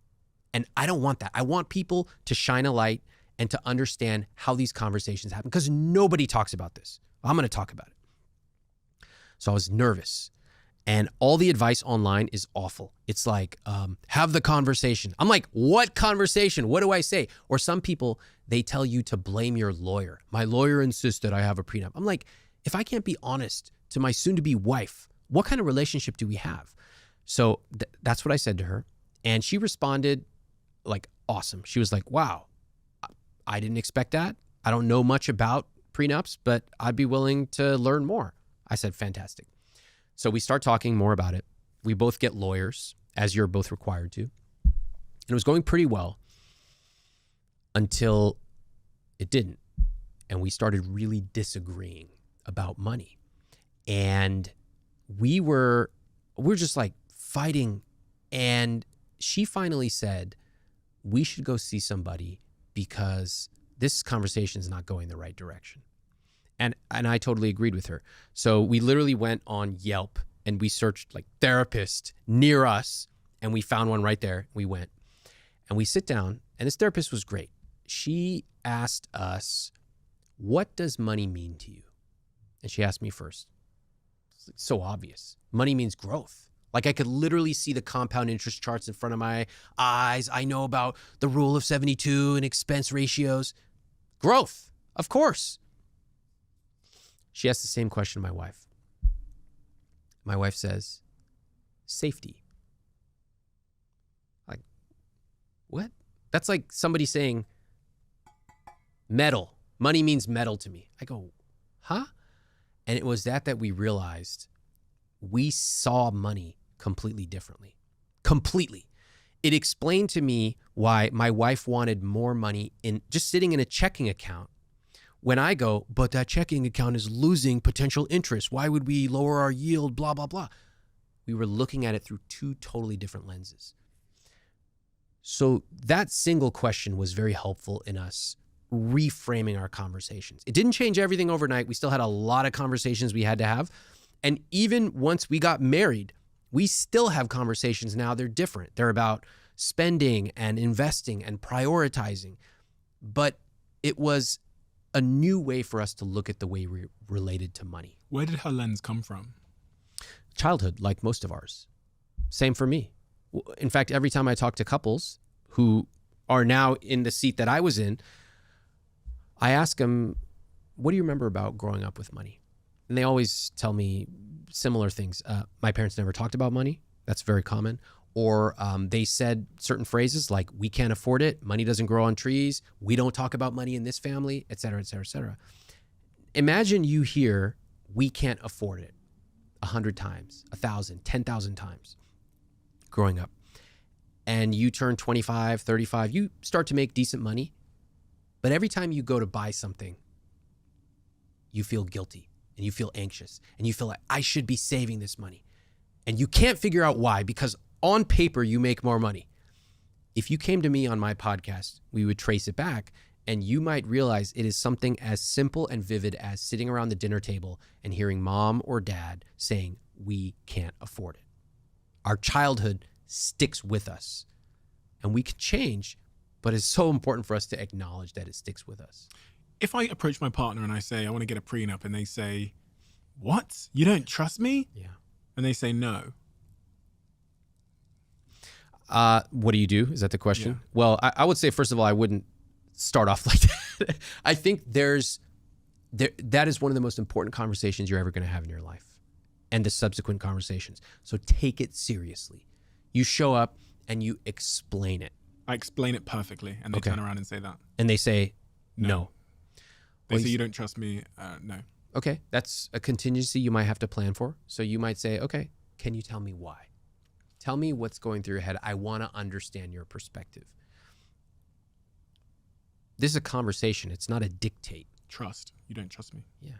And I don't want that. I want people to shine a light and to understand how these conversations happen, because nobody talks about this. I'm going to talk about it. So I was nervous, and all the advice online is awful. It's like, have the conversation. I'm like, what conversation? What do I say? Or some people, they tell you to blame your lawyer. My lawyer insists that I have a prenup. I'm like, if I can't be honest to my soon-to-be wife, what kind of relationship do we have? So that's what I said to her. And she responded like, awesome. She was like, wow, I didn't expect that. I don't know much about prenups, but I'd be willing to learn more. I said, fantastic. So we start talking more about it. We both get lawyers, as you're both required to. And it was going pretty well until it didn't. And we started really disagreeing about money. And we were just like fighting. And she finally said, we should go see somebody because this conversation is not going the right direction. And I totally agreed with her. So we literally went on Yelp and we searched like therapist near us, and we found one right there. We went and we sit down, and this therapist was great. She asked us, what does money mean to you? And she asked me first. It's so obvious. Money means growth. Like I could literally see the compound interest charts in front of my eyes. I know about the rule of 72 and expense ratios. Growth, of course. She asked the same question to my wife. My wife says, safety. Like, what? That's like somebody saying metal. Money means metal to me. I go, huh? And it was that we realized we saw money completely differently. Completely. It explained to me why my wife wanted more money in just sitting in a checking account. When I go, but that checking account is losing potential interest. Why would we lower our yield? Blah, blah, blah. We were looking at it through two totally different lenses. So that single question was very helpful in us reframing our conversations. It didn't change everything overnight. We still had a lot of conversations we had to have. And even once we got married, we still have conversations now. They're different. They're about spending and investing and prioritizing. But it was a new way for us to look at the way we related to money. Where did her lens come from? Childhood, like most of ours. Same for me. In fact, every time I talk to couples who are now in the seat that I was in, I ask them, what do you remember about growing up with money? And they always tell me similar things. My parents never talked about money. That's very common. Or they said certain phrases like, we can't afford it, money doesn't grow on trees, we don't talk about money in this family, et cetera, et cetera, et cetera. Imagine you hear, we can't afford it 100 times, 1,000, 10,000 times growing up. And you turn 25, 35, you start to make decent money. But every time you go to buy something, you feel guilty and you feel anxious and you feel like, I should be saving this money. And you can't figure out why, because on paper, you make more money. If you came to me on my podcast, we would trace it back, and you might realize it is something as simple and vivid as sitting around the dinner table and hearing mom or dad saying, we can't afford it. Our childhood sticks with us, and we can change, but it's so important for us to acknowledge that it sticks with us. If I approach my partner and I say, I want to get a prenup, and they say, what? You don't trust me? Yeah. And they say no. What do you do? Is that the question? Yeah. Well, I would say, first of all, I wouldn't start off like that. I think that is one of the most important conversations you're ever going to have in your life, and the subsequent conversations. So take it seriously. You show up and you explain it. I explain it perfectly, and they turn around and say that. And they say, no. They say, you don't trust me? No. Okay, that's a contingency you might have to plan for. So you might say, okay, can you tell me why? Tell me what's going through your head. I want to understand your perspective. This is a conversation. It's not a dictate. Trust. You don't trust me. Yeah.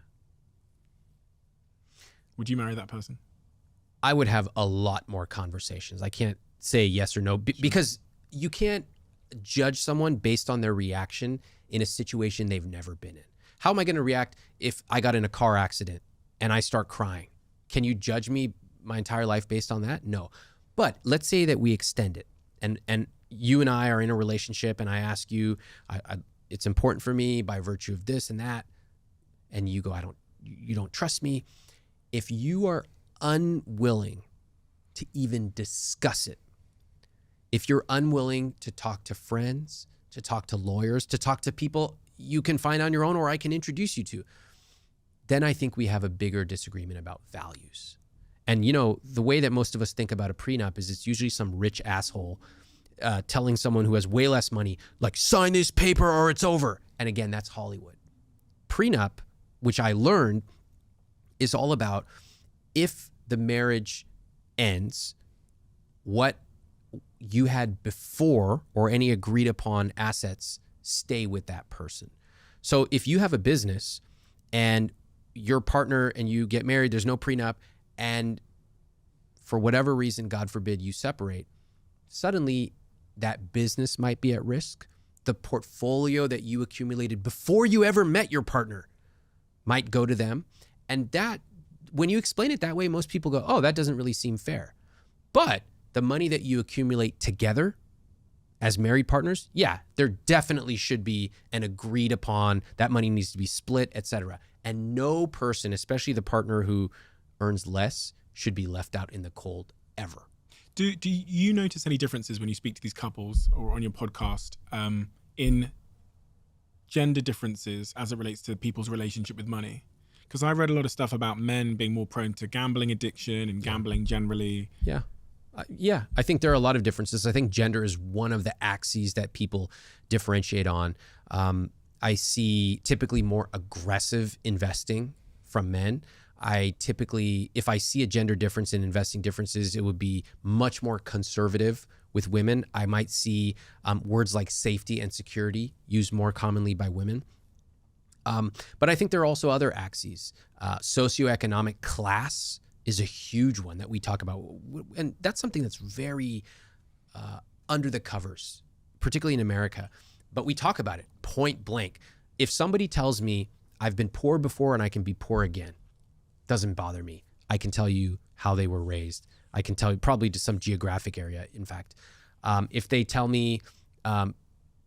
Would you marry that person? I would have a lot more conversations. I can't say yes or no because you can't judge someone based on their reaction in a situation they've never been in. How am I going to react if I got in a car accident and I start crying? Can you judge me my entire life based on that? No. But let's say that we extend it and you and I are in a relationship and I ask you, it's important for me by virtue of this and that, and you go, you don't trust me. If you are unwilling to even discuss it, if you're unwilling to talk to friends, to talk to lawyers, to talk to people you can find on your own or I can introduce you to, then I think we have a bigger disagreement about values. And the way that most of us think about a prenup is it's usually some rich asshole telling someone who has way less money, like, sign this paper or it's over. And again, that's Hollywood. Prenup, which I learned, is all about if the marriage ends, what you had before or any agreed upon assets stay with that person. So if you have a business and your partner and you get married, there's no prenup, and for whatever reason, God forbid, you separate, suddenly that business might be at risk. The portfolio that you accumulated before you ever met your partner might go to them. And that, when you explain it that way, most people go, oh, that doesn't really seem fair. But the money that you accumulate together as married partners, yeah, there definitely should be an agreed upon, that money needs to be split, etc. And no person, especially the partner who earns less, should be left out in the cold ever. Do you notice any differences when you speak to these couples or on your podcast in gender differences as it relates to people's relationship with money? Because I read a lot of stuff about men being more prone to gambling addiction and gambling generally. Yeah. I think there are a lot of differences. I think gender is one of the axes that people differentiate on. I see typically more aggressive investing from men. If I see a gender difference in investing differences, it would be much more conservative with women. I might see words like safety and security used more commonly by women. But I think there are also other axes. Socioeconomic class is a huge one that we talk about. And that's something that's very under the covers, particularly in America. But we talk about it point blank. If somebody tells me I've been poor before and I can be poor again, doesn't bother me. I can tell you how they were raised. I can tell you probably to some geographic area, in fact. If they tell me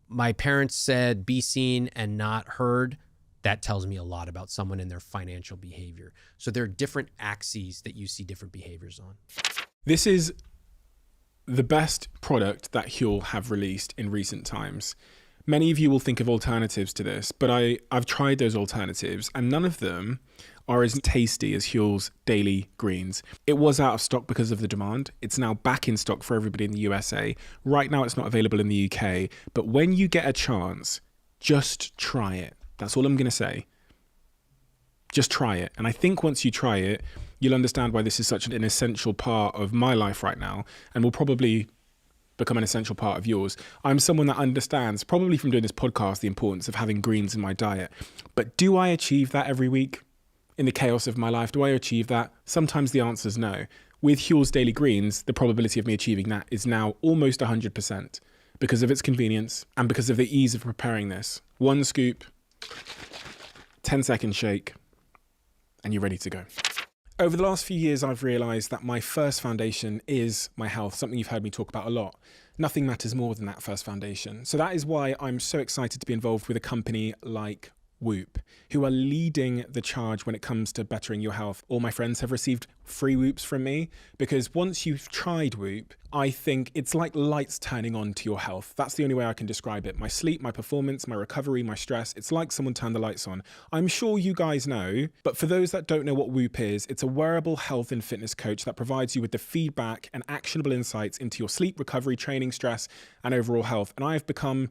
my parents said be seen and not heard, that tells me a lot about someone and their financial behavior. So there are different axes that you see different behaviors on. This is the best product that Huel have released in recent times. Many of you will think of alternatives to this, but I've tried those alternatives and none of them are as tasty as Huel's Daily Greens. It was out of stock because of the demand. It's now back in stock for everybody in the USA. Right now it's not available in the UK, but when you get a chance, just try it. That's all I'm going to say. Just try it. And I think once you try it, you'll understand why this is such an essential part of my life right now and will probably become an essential part of yours. I'm someone that understands, probably from doing this podcast, the importance of having greens in my diet. But do I achieve that every week in the chaos of my life? Do I achieve that? Sometimes the answer is no. With Huel's Daily Greens, the probability of me achieving that is now almost 100% because of its convenience and because of the ease of preparing this. One scoop, 10-second shake, and you're ready to go. Over the last few years, I've realised that my first foundation is my health, something you've heard me talk about a lot. Nothing matters more than that first foundation. So that is why I'm so excited to be involved with a company like Whoop, who are leading the charge when it comes to bettering your health. All my friends have received free Whoops from me because once you've tried Whoop, I think it's like lights turning on to your health. That's the only way I can describe it. My sleep, my performance, my recovery, my stress, it's like someone turned the lights on. I'm sure you guys know, but for those that don't know what Whoop is, it's a wearable health and fitness coach that provides you with the feedback and actionable insights into your sleep, recovery, training, stress, and overall health. And I have become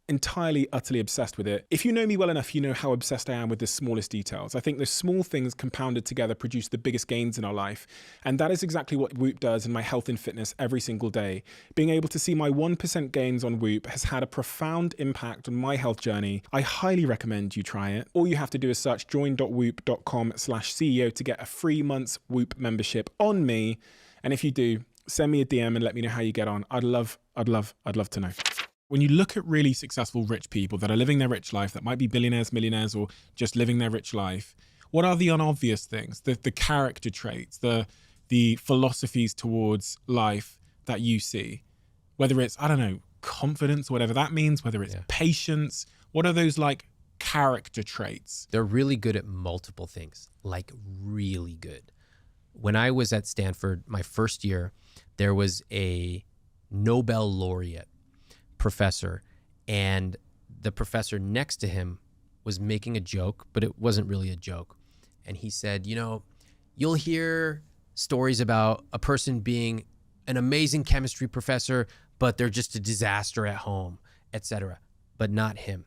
entirely, utterly obsessed with it. If you know me well enough, you know how obsessed I am with the smallest details. I think the small things compounded together produce the biggest gains in our life. And that is exactly what Whoop does in my health and fitness every single day. Being able to see my 1% gains on Whoop has had a profound impact on my health journey. I highly recommend you try it. All you have to do is search join.whoop.com/CEO to get a free month's Whoop membership on me. And if you do, send me a DM and let me know how you get on. I'd love to know. When you look at really successful rich people that are living their rich life, that might be billionaires, millionaires, or just living their rich life, what are the unobvious things, the character traits, the philosophies towards life that you see? Whether it's, I don't know, confidence, whatever that means, whether it's patience? What are those like character traits? They're really good at multiple things, like really good. When I was at Stanford, my first year, there was a Nobel laureate professor, and the professor next to him was making a joke, but it wasn't really a joke. And he said, you know, you'll hear stories about a person being an amazing chemistry professor, but they're just a disaster at home, etc. But not him.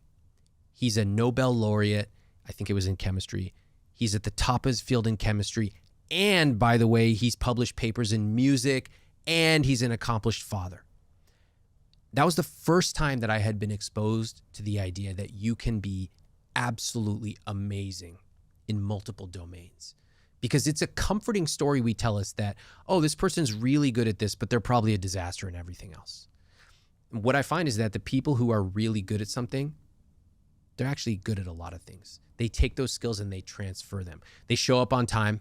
He's a Nobel laureate. I think it was in chemistry. He's at the top of his field in chemistry. And by the way, he's published papers in music, and he's an accomplished father. That was the first time that I had been exposed to the idea that you can be absolutely amazing in multiple domains. Because it's a comforting story we tell us that, oh, this person's really good at this, but they're probably a disaster in everything else. What I find is that the people who are really good at something, they're actually good at a lot of things. They take those skills and they transfer them. They show up on time.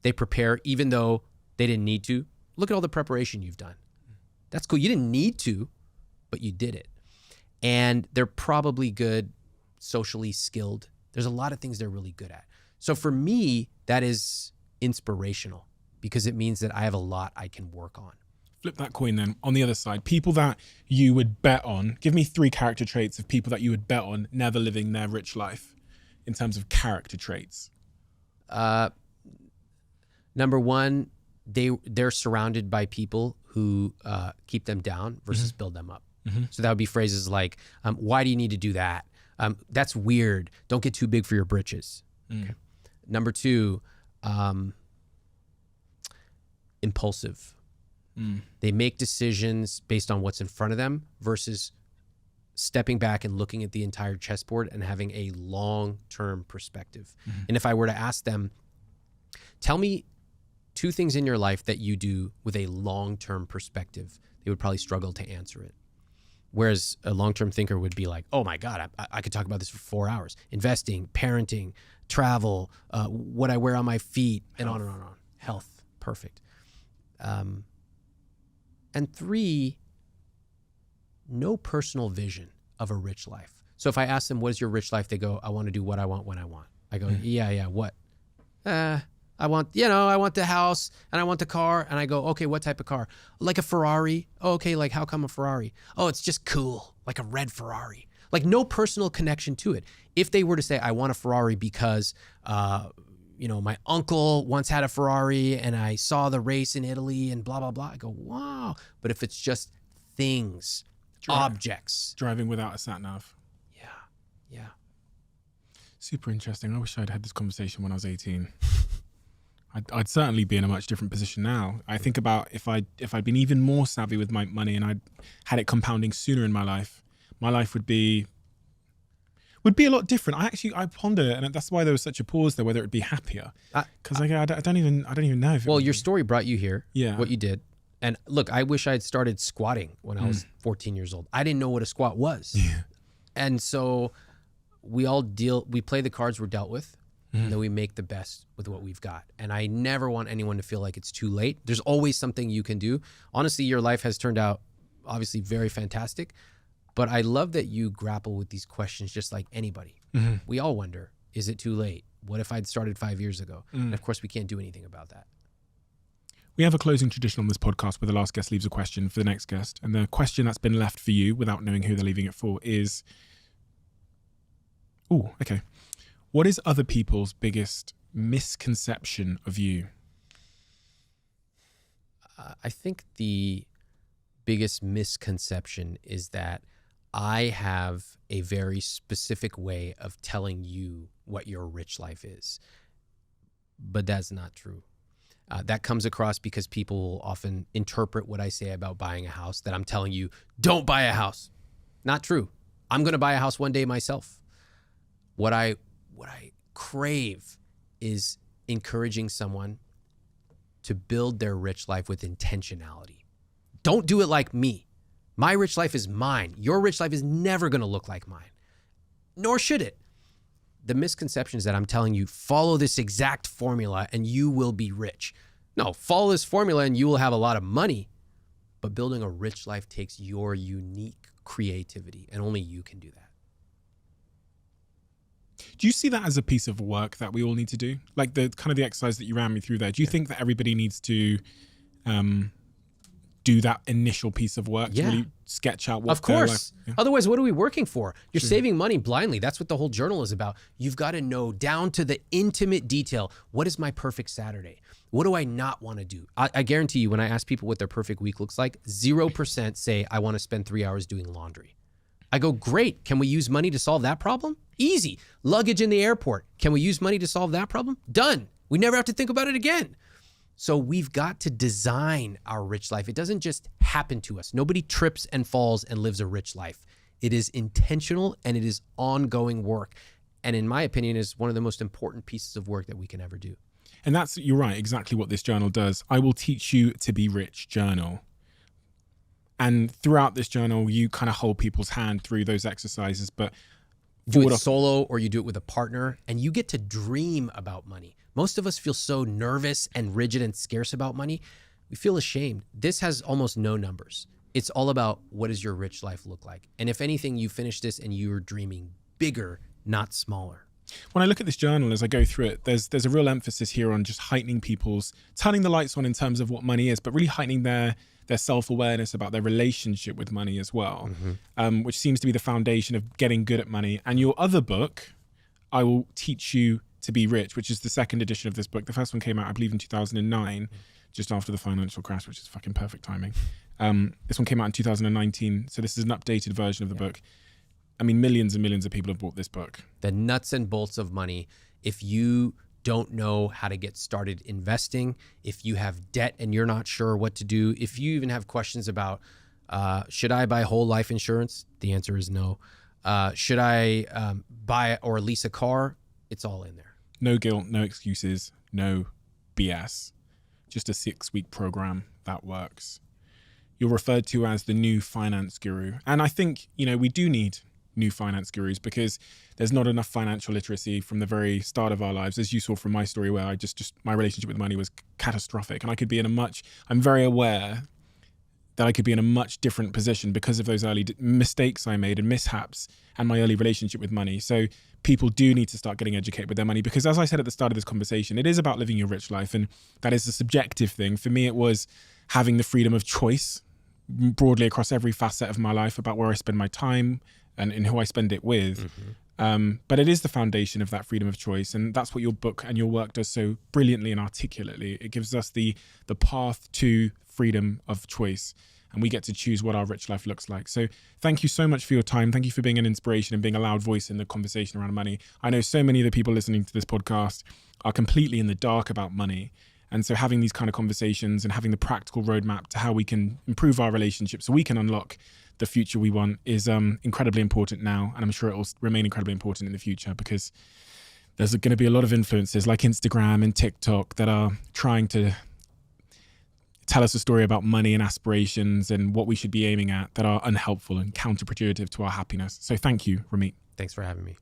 They prepare even though they didn't need to. Look at all the preparation you've done. That's cool. You didn't need to, but you did it. And they're probably good, socially skilled. There's a lot of things they're really good at. So for me, that is inspirational because it means that I have a lot I can work on. Flip that coin then. On the other side, people that you would bet on, give me 3 character traits of people that you would bet on never living their rich life in terms of character traits. Number one, they're surrounded by people who keep them down versus build them up. So that would be phrases like, why do you need to do that? That's weird. Don't get too big for your britches. Okay. Number 2, impulsive. They make decisions based on what's in front of them versus stepping back and looking at the entire chessboard and having a long-term perspective. And if I were to ask them, tell me 2 things in your life that you do with a long-term perspective, they would probably struggle to answer it. Whereas a long-term thinker would be like, oh my God, I could talk about this for 4 hours. Investing, parenting, travel, what I wear on my feet, and on and on and on. Health, perfect. And 3, no personal vision of a rich life. So if I ask them, what is your rich life? They go, I want to do what I want when I want. I go, yeah, what? I want the house and I want the car. And I go, okay, what type of car? Like a Ferrari. Oh, okay, like how come a Ferrari? Oh, it's just cool, like a red Ferrari. Like no personal connection to it. If they were to say, I want a Ferrari because, my uncle once had a Ferrari and I saw the race in Italy and blah, blah, blah. I go, wow. But if it's just things, objects. Driving without a sat nav. Yeah. Super interesting. I wish I'd had this conversation when I was 18. I'd certainly be in a much different position now. I think about if I'd been even more savvy with my money and I'd had it compounding sooner in my life would be a lot different. I ponder, and that's why there was such a pause there, whether it'd be happier. Because I don't even know. If your story brought you here. Yeah. What you did. And look, I wish I had started squatting when I was 14 years old. I didn't know what a squat was. Yeah. And so we play the cards we're dealt with. And then we make the best with what we've got. And I never want anyone to feel like it's too late. There's always something you can do. Honestly, your life has turned out obviously very fantastic. But I love that you grapple with these questions just like anybody. We all wonder, is it too late? What if I'd started 5 years ago? And of course, we can't do anything about that. We have a closing tradition on this podcast where the last guest leaves a question for the next guest. And the question that's been left for you without knowing who they're leaving it for is, what is other people's biggest misconception of you? I think the biggest misconception is that I have a very specific way of telling you what your rich life is. But that's not true. That comes across because people will often interpret what I say about buying a house that I'm telling you, don't buy a house. Not true. I'm going to buy a house one day myself. What I crave is encouraging someone to build their rich life with intentionality. Don't do it like me. My rich life is mine. Your rich life is never going to look like mine, nor should it. The misconception is that I'm telling you, follow this exact formula and you will be rich. No, follow this formula and you will have a lot of money, But building a rich life takes your unique creativity, and only you can do that. Do you see that as a piece of work that we all need to do? Like the kind of the exercise that you ran me through there. Do you think that everybody needs to do that initial piece of work to really sketch out what Of course. Yeah. Otherwise, what are we working for? You're saving money blindly. That's what the whole journal is about. You've got to know down to the intimate detail. What is my perfect Saturday? What do I not want to do? I guarantee you, when I ask people what their perfect week looks like, 0% say, I want to spend 3 hours doing laundry. I go, great. Can we use money to solve that problem? Easy. Luggage in the airport. Can we use money to solve that problem? Done. We never have to think about it again. So we've got to design our rich life. It doesn't just happen to us. Nobody trips and falls and lives a rich life. It is intentional and it is ongoing work. And in my opinion, is one of the most important pieces of work that we can ever do. And that's, you're right, exactly what this journal does. I will teach you to be rich journal. And throughout this journal, you kind of hold people's hand through those exercises, but do it solo or you do it with a partner, and you get to dream about money. Most of us feel so nervous and rigid and scarce about money. We feel ashamed. This has almost no numbers. It's all about what does your rich life look like? And if anything, you finish this and you're dreaming bigger, not smaller. When I look at this journal, as I go through it, there's a real emphasis here on just heightening turning the lights on in terms of what money is, but really heightening their self-awareness about their relationship with money as well, which seems to be the foundation of getting good at money. And your other book, I Will Teach You to Be Rich, which is the second edition of this book. The first one came out, I believe, in 2009, just after the financial crash, which is fucking perfect timing. This one came out in 2019. So this is an updated version of the book. I mean, millions and millions of people have bought this book. The nuts and bolts of money. If you don't know how to get started investing, if you have debt and you're not sure what to do, if you even have questions about, should I buy whole life insurance? The answer is no. Should I buy or lease a car? It's all in there. No guilt, no excuses, no BS. Just a 6-week program that works. You're referred to as the new finance guru. And I think, we do need new finance gurus because there's not enough financial literacy from the very start of our lives. As you saw from my story where I just my relationship with money was catastrophic, and I could be I'm very aware that I could be in a much different position because of those early mistakes I made and mishaps and my early relationship with money. So people do need to start getting educated with their money because, as I said at the start of this conversation, it is about living your rich life, and that is a subjective thing. For me, it was having the freedom of choice broadly across every facet of my life about where I spend my time and who I spend it with. But it is the foundation of that freedom of choice. And that's what your book and your work does so brilliantly and articulately. It gives us the path to freedom of choice, and we get to choose what our rich life looks like. So thank you so much for your time. Thank you for being an inspiration and being a loud voice in the conversation around money. I know so many of the people listening to this podcast are completely in the dark about money. And so having these kind of conversations and having the practical roadmap to how we can improve our relationships so we can unlock the future we want is incredibly important now. And I'm sure it will remain incredibly important in the future because there's going to be a lot of influencers like Instagram and TikTok that are trying to tell us a story about money and aspirations and what we should be aiming at that are unhelpful and counterproductive to our happiness. So thank you, Ramit. Thanks for having me.